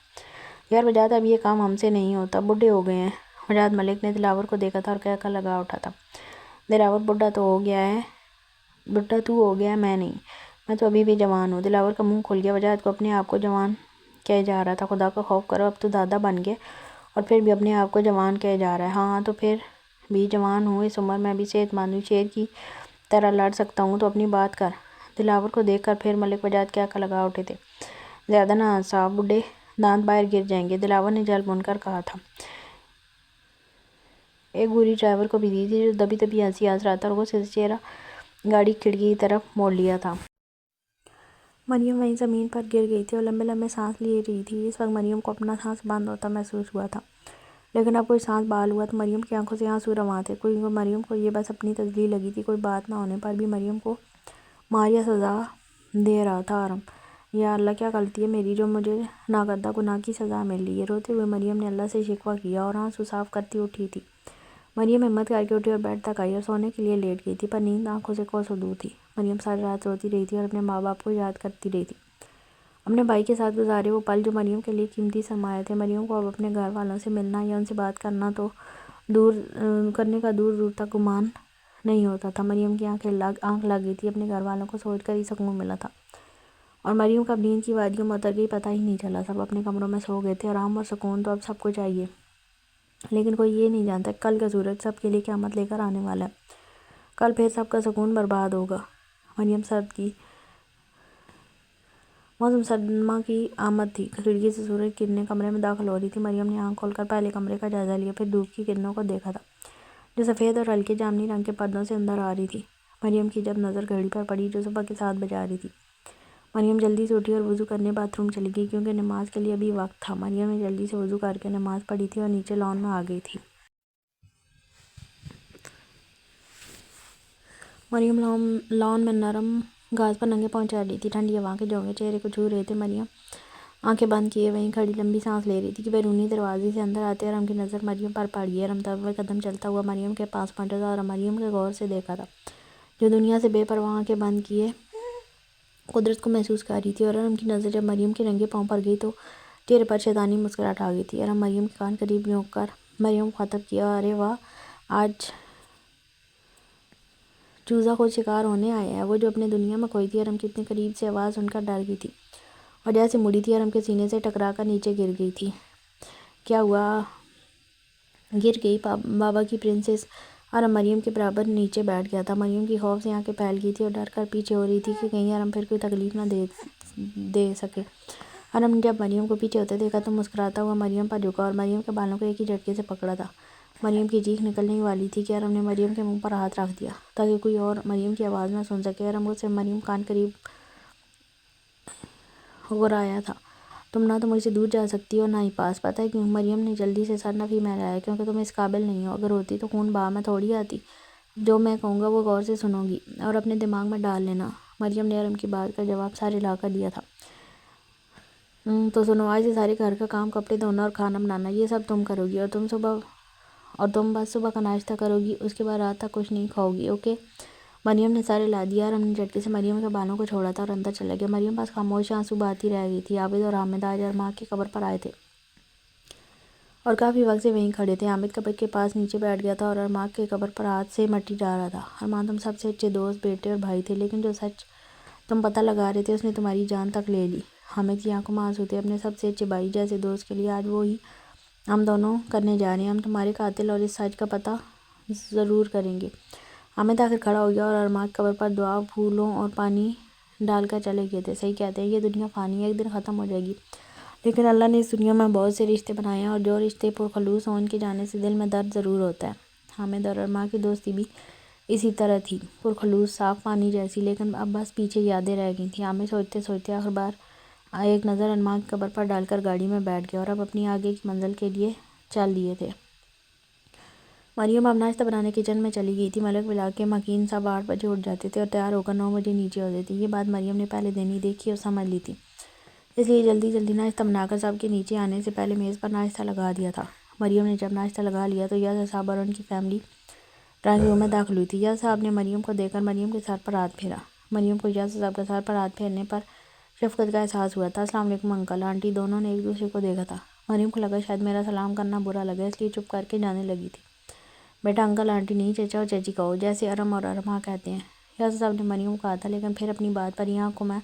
یار وجاد اب یہ کام ہم سے نہیں ہوتا، بڈھے ہو گئے ہیں۔ وجاد ملک نے دلاور کو دیکھا تھا اور کہکا لگا اٹھا تھا، دلاور بڈھا تو ہو گیا ہے میں نہیں، میں تو ابھی بھی جوان ہوں۔ دلاور کا منہ کھل گیا۔ وجاد کو اپنے آپ کو جوان کہے جا رہا تھا۔ خدا کا خوف کرو، اب تو دادا بن گئے اور پھر بھی اپنے آپ کو جوان کہے جا رہا ہے۔ ہاں تو پھر بھی جوان ہوں، اس عمر میں بھی صحت مند ہوں، شیر کی طرح لڑ سکتا ہوں، تو اپنی بات کر۔ دلاور کو دیکھ کر پھر ملک وجاد کہکا لگا اٹھے تھے، زیادہ نہ ہنس صاحب، بڈھے دانت باہر گر جائیں گے، دلاور نے جل بن کر کہا تھا۔ ایک گوری ڈرائیور کو بھی دی تھی جو دبی دبی ہنسی ہنس رہا تھا اور غصے سے چہرہ گاڑی کھڑکی کی طرف موڑ لیا تھا۔ مریم وہیں زمین پر گر گئی تھی اور لمبے لمبے سانس لے رہی تھی۔ اس وقت مریم کو اپنا سانس بند ہوتا محسوس ہوا تھا۔ لیکن اب کوئی سانس بحال ہوا تو مریم کی آنکھوں سے آنسو رواں تھے۔ کوئی مریم کو یہ بس اپنی تسلی لگی تھی، کوئی بات نہ ہونے پر بھی مریم کو مار یا سزا دے رہا تھا ارم۔ یا اللہ کیا غلطی ہے میری جو مجھے ناکردہ گناہ کی سزا مل رہی ہے۔ روتے ہوئے مریم نے اللہ سے شکوہ کیا اور آنسو صاف کرتی اٹھی تھی۔ مریم ہمت کر کے اٹھی اور بیڈ تک آئی اور سونے کے لیے لیٹ گئی تھی، پر نیند آنکھوں سے کوسوں دور تھی۔ مریم ساری رات روتی رہی تھی اور اپنے ماں باپ کو یاد کرتی رہی تھی، اپنے بھائی کے ساتھ گزارے وہ پل جو مریم کے لیے قیمتی سرمایہ تھے۔ مریم کو اب اپنے گھر والوں سے ملنا یا ان سے بات کرنے کا دور دور تک گمان نہیں ہوتا تھا۔ مریم کی آنکھ لگ گئی تھی، اپنے گھر والوں کو سوچ کر ہی سکون ملا تھا، اور مریم کب نیند کی وادیوں میں اتر گئی پتہ ہی نہیں چلا۔ سب اپنے کمروں میں سو گئے تھے، آرام اور سکون تو اب سب کو چاہیے، لیکن کوئی یہ نہیں جانتا کل کا سورج سب کے لیے قیامت لے کر آنے والا ہے، کل پھر سب کا سکون برباد ہوگا۔ موسم سرما کی آمد تھی، کھڑکی سے سورج کی کرنیں کمرے میں داخل ہو رہی تھی۔ مریم نے آنکھ کھول کر پہلے کمرے کا جائزہ لیا، پھر دھوپ کی کرنوں کو دیکھا تھا جو سفید اور ہلکے جامنی رنگ کے پردوں سے اندر آ رہی تھی۔ مریم کی جب نظر گھڑی پر پڑی جو صبح کے 7 بج آ رہی تھی، مریم جلدی سے اٹھی اور وضو کرنے باتھ روم چلی گئی، کیونکہ نماز کے لیے ابھی وقت تھا۔ مریم نے جلدی سے وضو کر کے نماز پڑھی تھی اور نیچے لان میں آ گئی تھی۔ مریم لان میں نرم گھاس پر ننگے پاؤں چل رہی تھی، ٹھنڈی ہوا کے جھونکے چہرے کو چھو رہے تھے۔ مریم آنکھیں بند کیے وہیں کھڑی لمبی سانس لے رہی تھی کہ بیرونی دروازے سے اندر آتے ارم کی نظر مریم پر پڑ گئی۔ ارم دبے قدم چلتا ہوا مریم کے پاس پہنچا تھا اور مریم کو غور سے دیکھا تھا، جو دنیا سے بے پرواہ آنکھیں بند کیے قدرت کو محسوس کر رہی تھی۔ اور ارم کی نظر جب مریم کے ننگے پاؤں پر گئی تو چہرے پر شیطانی مسکراہٹ آ گئی تھی۔ ارم مریم کے کان قریب جھونک کر مریم کو خطاب کیا، ارے واہ، آج چوزا خود شکار ہونے آیا ہے۔ وہ جو اپنے دنیا میں کھوئی تھی، ارم کی اتنے قریب سے آواز سن کر ڈر گئی تھی اور جیسے مڑی تھی ارم کے سینے سے ٹکرا کر نیچے گر گئی تھی۔ کیا ہوا؟ گر گئی بابا کی پرنسس۔ ارم مریم کے برابر نیچے بیٹھ گیا تھا۔ مریم کی خوف سے آنکھیں پھیل گئی تھی اور ڈر کر پیچھے ہو رہی تھی کہ کہیں ارم پھر کوئی تکلیف نہ دے سکے۔ ارم نے جب مریم کو پیچھے ہوتے دیکھا تو مسکراتا ہوا مریم پر جھکا اور مریم کے بالوں کو ایک ہی جھٹکے سے پکڑا تھا۔ مریم کی چیخ نکلنے ہی والی تھی کہ ارم نے مریم کے منہ پر ہاتھ رکھ دیا تاکہ کوئی اور مریم کی آواز نہ سن سکے۔ ارم سے مریم کان قریب غرایا تھا، تم نہ تو مجھ سے دور جا سکتی ہو نہ ہی پاس، پتہ ہے کیوں؟ مریم نے جلدی سے سر نفی میں لایا، کیونکہ تم اس قابل نہیں ہو، اگر ہوتی تو خون بہا میں تھوڑی آتی۔ جو میں کہوں گا وہ غور سے سنو گی اور اپنے دماغ میں ڈال لینا۔ مریم نے ارم کی بات کا جواب سر ہلا کر دیا تھا۔ تو سنو، آج سے سارے گھر کا کام، کپڑے دھونا اور کھانا بنانا، یہ سب تم کرو گی، اور تم بس صبح کا ناشتہ کرو گی، اس کے بعد رات تک کچھ نہیں کھاؤ گی، اوکے؟ مریم نے سر ہلا دیا۔ ارم نے جھٹکے سے مریم کے بالوں کو چھوڑا تھا اور اندر چلا گیا۔ مریم بس خاموش آنسو بہاتی رہ گئی تھی۔ عابد اور حامد آج ارماغ کی قبر پر آئے تھے اور کافی وقت سے وہیں کھڑے تھے۔ حامد قبر کے پاس نیچے بیٹھ گیا تھا اور ارماغ کی قبر پر ہاتھ سے مٹی ڈال رہا تھا۔ ارمان تم سب سے اچھے دوست، بیٹے اور بھائی تھے، لیکن جو سچ تم پتہ لگا رہے تھے اس نے تمہاری جان تک لے لی۔ حامد کی آنکھوں میں آنسو تھے۔ اپنے سب سے اچھے بھائی جیسے دوست کے لیے آج وہی ہم دونوں کرنے جا رہے ہیں، ہم تمہارے قاتل اور اس سچ کا پتہ ضرور کریں گے۔ حامد آخر کھڑا ہو گیا اور ارماغ کی قبر پر دعا، پھولوں اور پانی ڈال کر چلے گئے تھے۔ صحیح کہتے ہیں، یہ دنیا فانی ہے، ایک دن ختم ہو جائے گی، لیکن اللہ نے اس دنیا میں بہت سے رشتے بنائے ہیں اور جو رشتے پرخلوص ہوں ان کے جانے سے دل میں درد ضرور ہوتا ہے۔ حامد اور ارماغ کی دوستی بھی اسی طرح تھی، پرخلوص، صاف پانی جیسی، لیکن اب بس پیچھے یادیں رہ گئی تھیں۔ حامد سوچتے سوچتے آخر بار ایک نظر ارماغ کی قبر پر ڈال کر گاڑی میں بیٹھ گیا اور اب اپنی آگے کی منزل کے لیے چل دیے تھے۔ مریم اب ناشتہ بنانے کچن میں چلی گئی تھی۔ ملک بلا کے مکین صاحب 8 بجے اٹھ جاتے تھے اور تیار ہو کر 9 بجے نیچے ہوتے تھے۔ یہ بات مریم نے پہلے دن ہی دیکھی اور سمجھ لی تھی، اس لیے جلدی جلدی ناشتہ بنا کر سب کے نیچے آنے سے پہلے میز پر ناشتہ لگا دیا تھا۔ مریم نے جب ناشتہ لگا لیا تو یاسر صاحب اور ان کی فیملی ڈرائنگ روم میں داخل ہوئی تھی۔ یاسر صاحب نے مریم کو دیکھ کر مریم کے سر پر ہاتھ پھیرا۔ مریم کو یاسر صاحب کے سر پر ہاتھ پھیرنے پر شفقت کا احساس ہوا تھا۔ السلام علیکم انکل آنٹی، دونوں نے ایک دوسرے کو دیکھا تھا۔ مریم کو لگا شاید میرا سلام کرنا برا لگا، اس لیے چپ کر کے جانے لگی تھی۔ بیٹا انکل آنٹی نہیں، چچا اور چچی کہو، جیسے ارم اور ارماغ کہتے ہیں، یاسر صاحب نے مریم کو کہا تھا، لیکن پھر اپنی بات پر ہی آنکھوں میں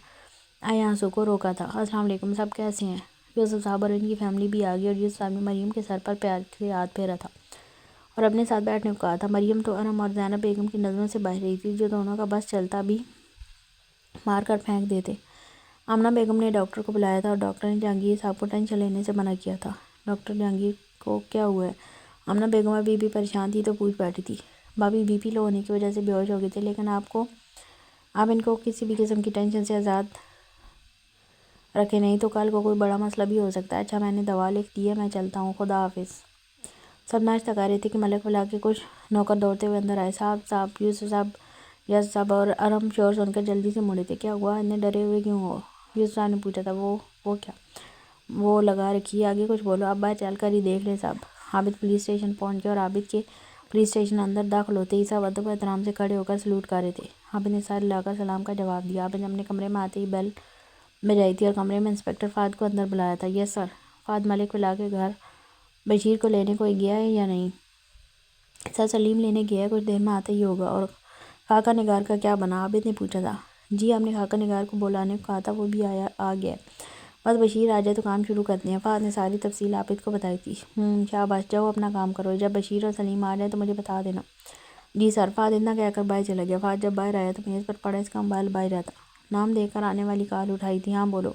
آئے آنسو کو روکا تھا۔ السلام علیکم، سب کیسے ہیں؟ یوسف صاحب اور ان کی فیملی بھی آ گئی اور یوسف صاحب نے مریم کے سر پر پیار سے ہاتھ پھیرا تھا اور اپنے ساتھ بیٹھنے کو کہا تھا۔ مریم تو ارم اور زینب بیگم کی نظروں سے بہہ رہی تھی، جو دونوں کا بس چلتا بھی مار کر پھینک دیتے۔ آمنہ بیگم نے ڈاکٹر کو بلایا تھا اور ڈاکٹر نے جہانگیر صاحب کو ٹینشن لینے سے منع کیا تھا۔ ڈاکٹر جہانگیر کو کیا ہوا ہے؟ آمنہ بیگم ابھی بھی پریشان تھی تو پوچھ بیٹھی تھی۔ بھابی بی پی لو ہونے کی وجہ سے بے ہوش ہو گئے تھے، لیکن آپ ان کو کسی بھی قسم کی ٹینشن سے آزاد رکھیں، نہیں تو کل کو کوئی بڑا مسئلہ بھی ہو سکتا ہے۔ اچھا، میں نے دوا لکھ دی ہے، میں چلتا ہوں، خدا حافظ۔ سب ناشتہ کر رہے تھے کہ ملک ولا کے کچھ نوکر دوڑتے ہوئے اندر آئے. صاحب یوسف صاحب یاسر صاحب اور ارم شور سن کر جلدی سے مڑے تھے. کیا ہوا؟ اتنے ڈرے ہوئے کیوں ہو؟ یوسف صاحب نے پوچھا تھا. وہ کیا؟ وہ لگا رکھی ہے آگے کچھ بولو. اب باہر چل کر ہی دیکھ لیں صاحب. عابد پولیس اسٹیشن پہنچ گئے اور عابد کے پولیس اسٹیشن اندر داخل ہوتے ہی سب ادب و احترام سے کھڑے ہو کر سلوٹ کر رہے تھے. عابد نے سر ہلا کر سلام کا جواب دیا. عابد نے اپنے کمرے میں آتے ہی بیل بجائی تھی اور کمرے میں انسپکٹر فہد کو اندر بلایا تھا. یس سر. فہد ملک ولا کے گھر بشیر کو لینے کوئی گیا ہے یا نہیں؟ سر سلیم لینے گیا ہے, کچھ دیر میں آتا ہی ہوگا. اور خاکہ نگار کا کیا بنا؟ عابد نے پوچھا تھا. جی ہم نے خاکہ نگار کو بلانے کو کہا تھا, وہ بھی آ گیا ہے. بس بشیر آ جائے تو کام شروع کرتے ہیں. فہد نے ساری تفصیل عابد کو بتائی تھی. شاباش, جاؤ اپنا کام کرو. جب بشیر اور سلیم آ جائیں تو مجھے بتا دینا. جی سر. فہد اتنا کہہ کر باہر چلا گیا. فہد جب باہر آیا تو میز پر پڑا اس کا موبائل باہر آتا. نام دیکھ کر آنے والی کال اٹھائی تھی. ہاں بولو.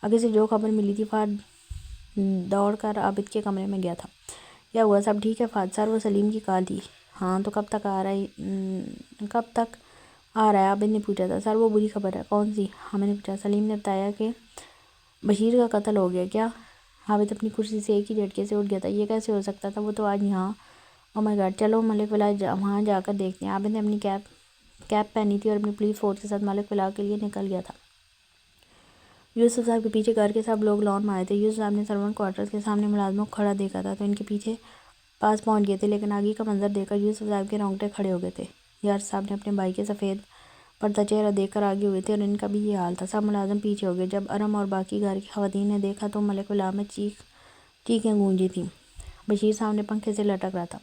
آگے سے جو خبر ملی تھی. فہد دوڑ کر عابد کے کمرے میں گیا تھا. کیا ہوا؟ سب ٹھیک ہے فہد؟ سر وہ سلیم کی کال تھی. ہاں تو کب تک آ رہا ہے؟ عابد نے پوچھا تھا. سر وہ بری خبر ہے. کون سی؟ ہمیں نے پوچھا. سلیم نے بتایا کہ بشیر کا قتل ہو گیا. کیا؟ عابد اپنی کرسی سے ایک ہی جھٹکے سے اٹھ گیا تھا. یہ کیسے ہو سکتا تھا؟ وہ تو آج یہاں. او مائی گاڈ, چلو ملک ولا وہاں جا کر دیکھتے ہیں. عابد نے اپنی کیپ پہنی تھی اور اپنی پولیس فورس کے ساتھ ملک ولا کے لیے نکل گیا تھا. یوسف صاحب کے پیچھے گھر کے سب لوگ لان میں آئے تھے. یوسف صاحب نے سرونٹ کوارٹرز کے سامنے ملازموں کو کھڑا دیکھا تھا تو ان کے پیچھے پاس پہنچ گئے تھے, لیکن آگے کا منظر دیکھ کر یوسف صاحب کے رونگٹے کھڑے ہو گئے تھے. یاسر صاحب نے اپنے بھائی کے سفید پردہ چہرہ دیکھ کر آگے ہوئے تھے اور ان کا بھی یہ حال تھا. سب ملازم پیچھے ہو گئے. جب ارم اور باقی گھر کی خواتین نے دیکھا تو ملک ولا میں چیخیں گونجی تھیں. بشیر سامنے پنکھے سے لٹک رہا تھا.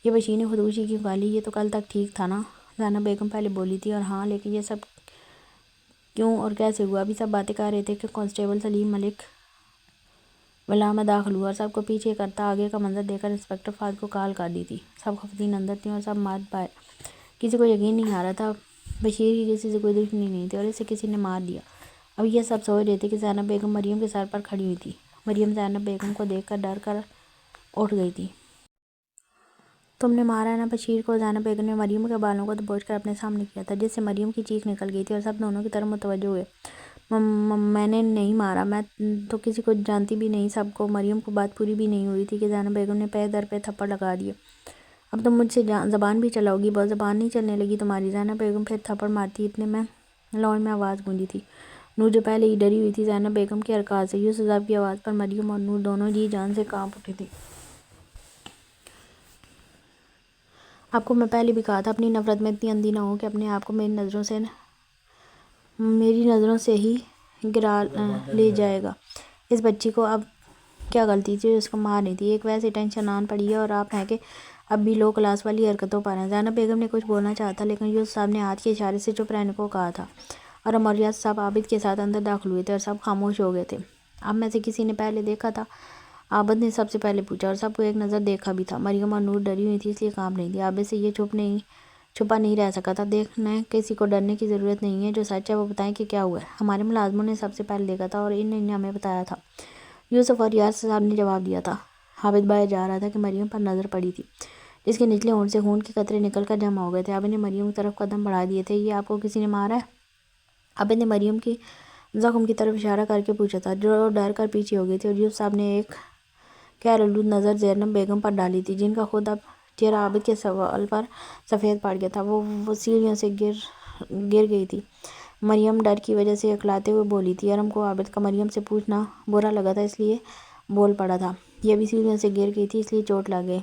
یہ بشیر نے خودکشی کیوں کر لی؟ یہ تو کل تک ٹھیک تھا نا؟ زینب بیگم پہلے بولی تھی. اور ہاں, لیکن یہ سب کیوں اور کیسے ہوا؟ ابھی سب باتیں کر رہے تھے کہ کانسٹیبل سلیم ملک ولا میں داخل ہوا اور سب کو پیچھے کرتا آگے کا منظر دیکھ کر انسپکٹر فہد کو کال کر دی تھی. سب خواتین اندر تھیں اور سب مرد باہر. کسی کو یقین نہیں آ رہا تھا. بشیر کی کسی سے کوئی دشمنی نہیں تھی اور اسے کسی نے مار دیا. اب یہ سب سوچ رہے تھے کہ زینب بیگم مریم کے سر پر کھڑی ہوئی تھی. مریم زینب بیگم کو دیکھ کر ڈر کر اٹھ گئی تھی. تم نے مارا ہے نا بشیر کو؟ زینب بیگم نے مریم کے بالوں کو دبوچ کر اپنے سامنے کیا تھا, جس سے مریم کی چیخ نکل گئی تھی اور سب دونوں کی طرف متوجہ ہوئے. میں نے نہیں مارا. میں تو کسی کو جانتی بھی نہیں. سب کو مریم کو بات پوری بھی نہیں ہوئی تھی کہ زینب بیگم نے پے در پہ تھپڑ لگا دیے. اب تم مجھ سے زبان بھی چلاؤ گی؟ بہت زبان نہیں چلنے لگی تمہاری. زینب بیگم پھر تھپڑ مارتی. اتنے میں لان میں آواز گونجی تھی. نور جو پہلے ہی ڈری ہوئی تھی زینب بیگم کی حرکات سے, یوسف صاحب کی آواز پر مریم اور نور دونوں جی جان سے کانپ اٹھی تھی. آپ کو میں پہلے بھی کہا تھا اپنی نفرت میں اتنی اندھی نہ ہو کہ اپنے آپ کو میری نظروں سے ہی گرا لے جائے گا. اس بچی کو اب کیا غلطی تھی جو اس کو مار رہی تھی؟ ایک ویسے ٹینشن آن پڑی ہے اور آپ ہیں کہ اب بھی لو کلاس والی حرکتوں پر ہیں. زینب بیگم نے کچھ بولنا چاہا لیکن یوسف صاحب نے ہاتھ کے اشارے سے چپ رہنے کو کہا تھا. ارم اور یاسر صاحب عابد کے ساتھ اندر داخل ہوئے تھے اور سب خاموش ہو گئے تھے. اب میں سے کسی نے پہلے دیکھا تھا؟ عابد نے سب سے پہلے پوچھا, اور سب کو ایک نظر دیکھا بھی تھا. مریم اور نور ڈری ہوئی تھی اس لیے کانپ رہی تھی. عابد سے یہ چھپا نہیں رہ سکا تھا. دیکھنے کسی کو ڈرنے کی ضرورت نہیں ہے. جو سچ ہے وہ بتائیں کہ کیا ہوا ہے. ہمارے ملازموں نے سب سے پہلے دیکھا تھا اور انہوں نے ہمیں بتایا تھا. یوسف اور یاسر صاحب نے جواب دیا تھا. عابد باہر جا رہا تھا کہ مریم پر نظر پڑی تھی, جس کے نچلے ہونٹ سے خون کے قطرے نکل کر جمع ہو گئے تھے. عابد نے مریم کی طرف قدم بڑھا دیے تھے. یہ آپ کو کسی نے مارا ہے؟ عابد نے مریم کی زخم کی طرف اشارہ کر کے پوچھا تھا, جو ڈر کر پیچھے ہو گئی تھی. اور یوسف صاحب نے ایک غیر آلود نظر زینب بیگم پر ڈالی تھی, جن کا خود اب چہرہ عابد کے سوال پر سفید پڑ گیا تھا. وہ سیڑھیوں سے گر گئی تھی. مریم ڈر کی وجہ سے اکلاتے ہوئے بولی تھی. ارم کو عابد کا مریم سے پوچھنا برا لگا تھا اس لیے بول پڑا تھا. یہ بھی سیڑھیوں سے گر گئی تھی اس لیے چوٹ لگ گئی.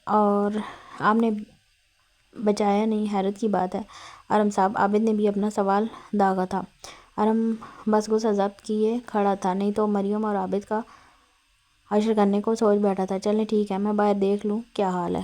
اور آپ نے بچایا نہیں؟ حیرت کی بات ہے ارم صاحب. عابد نے بھی اپنا سوال داغا تھا. ارم بس غصہ ضبط کیے کھڑا تھا, نہیں تو مریم اور عابد کا حشر کرنے کو سوچ بیٹھا تھا. چلیں ٹھیک ہے, میں باہر دیکھ لوں کیا حال ہے.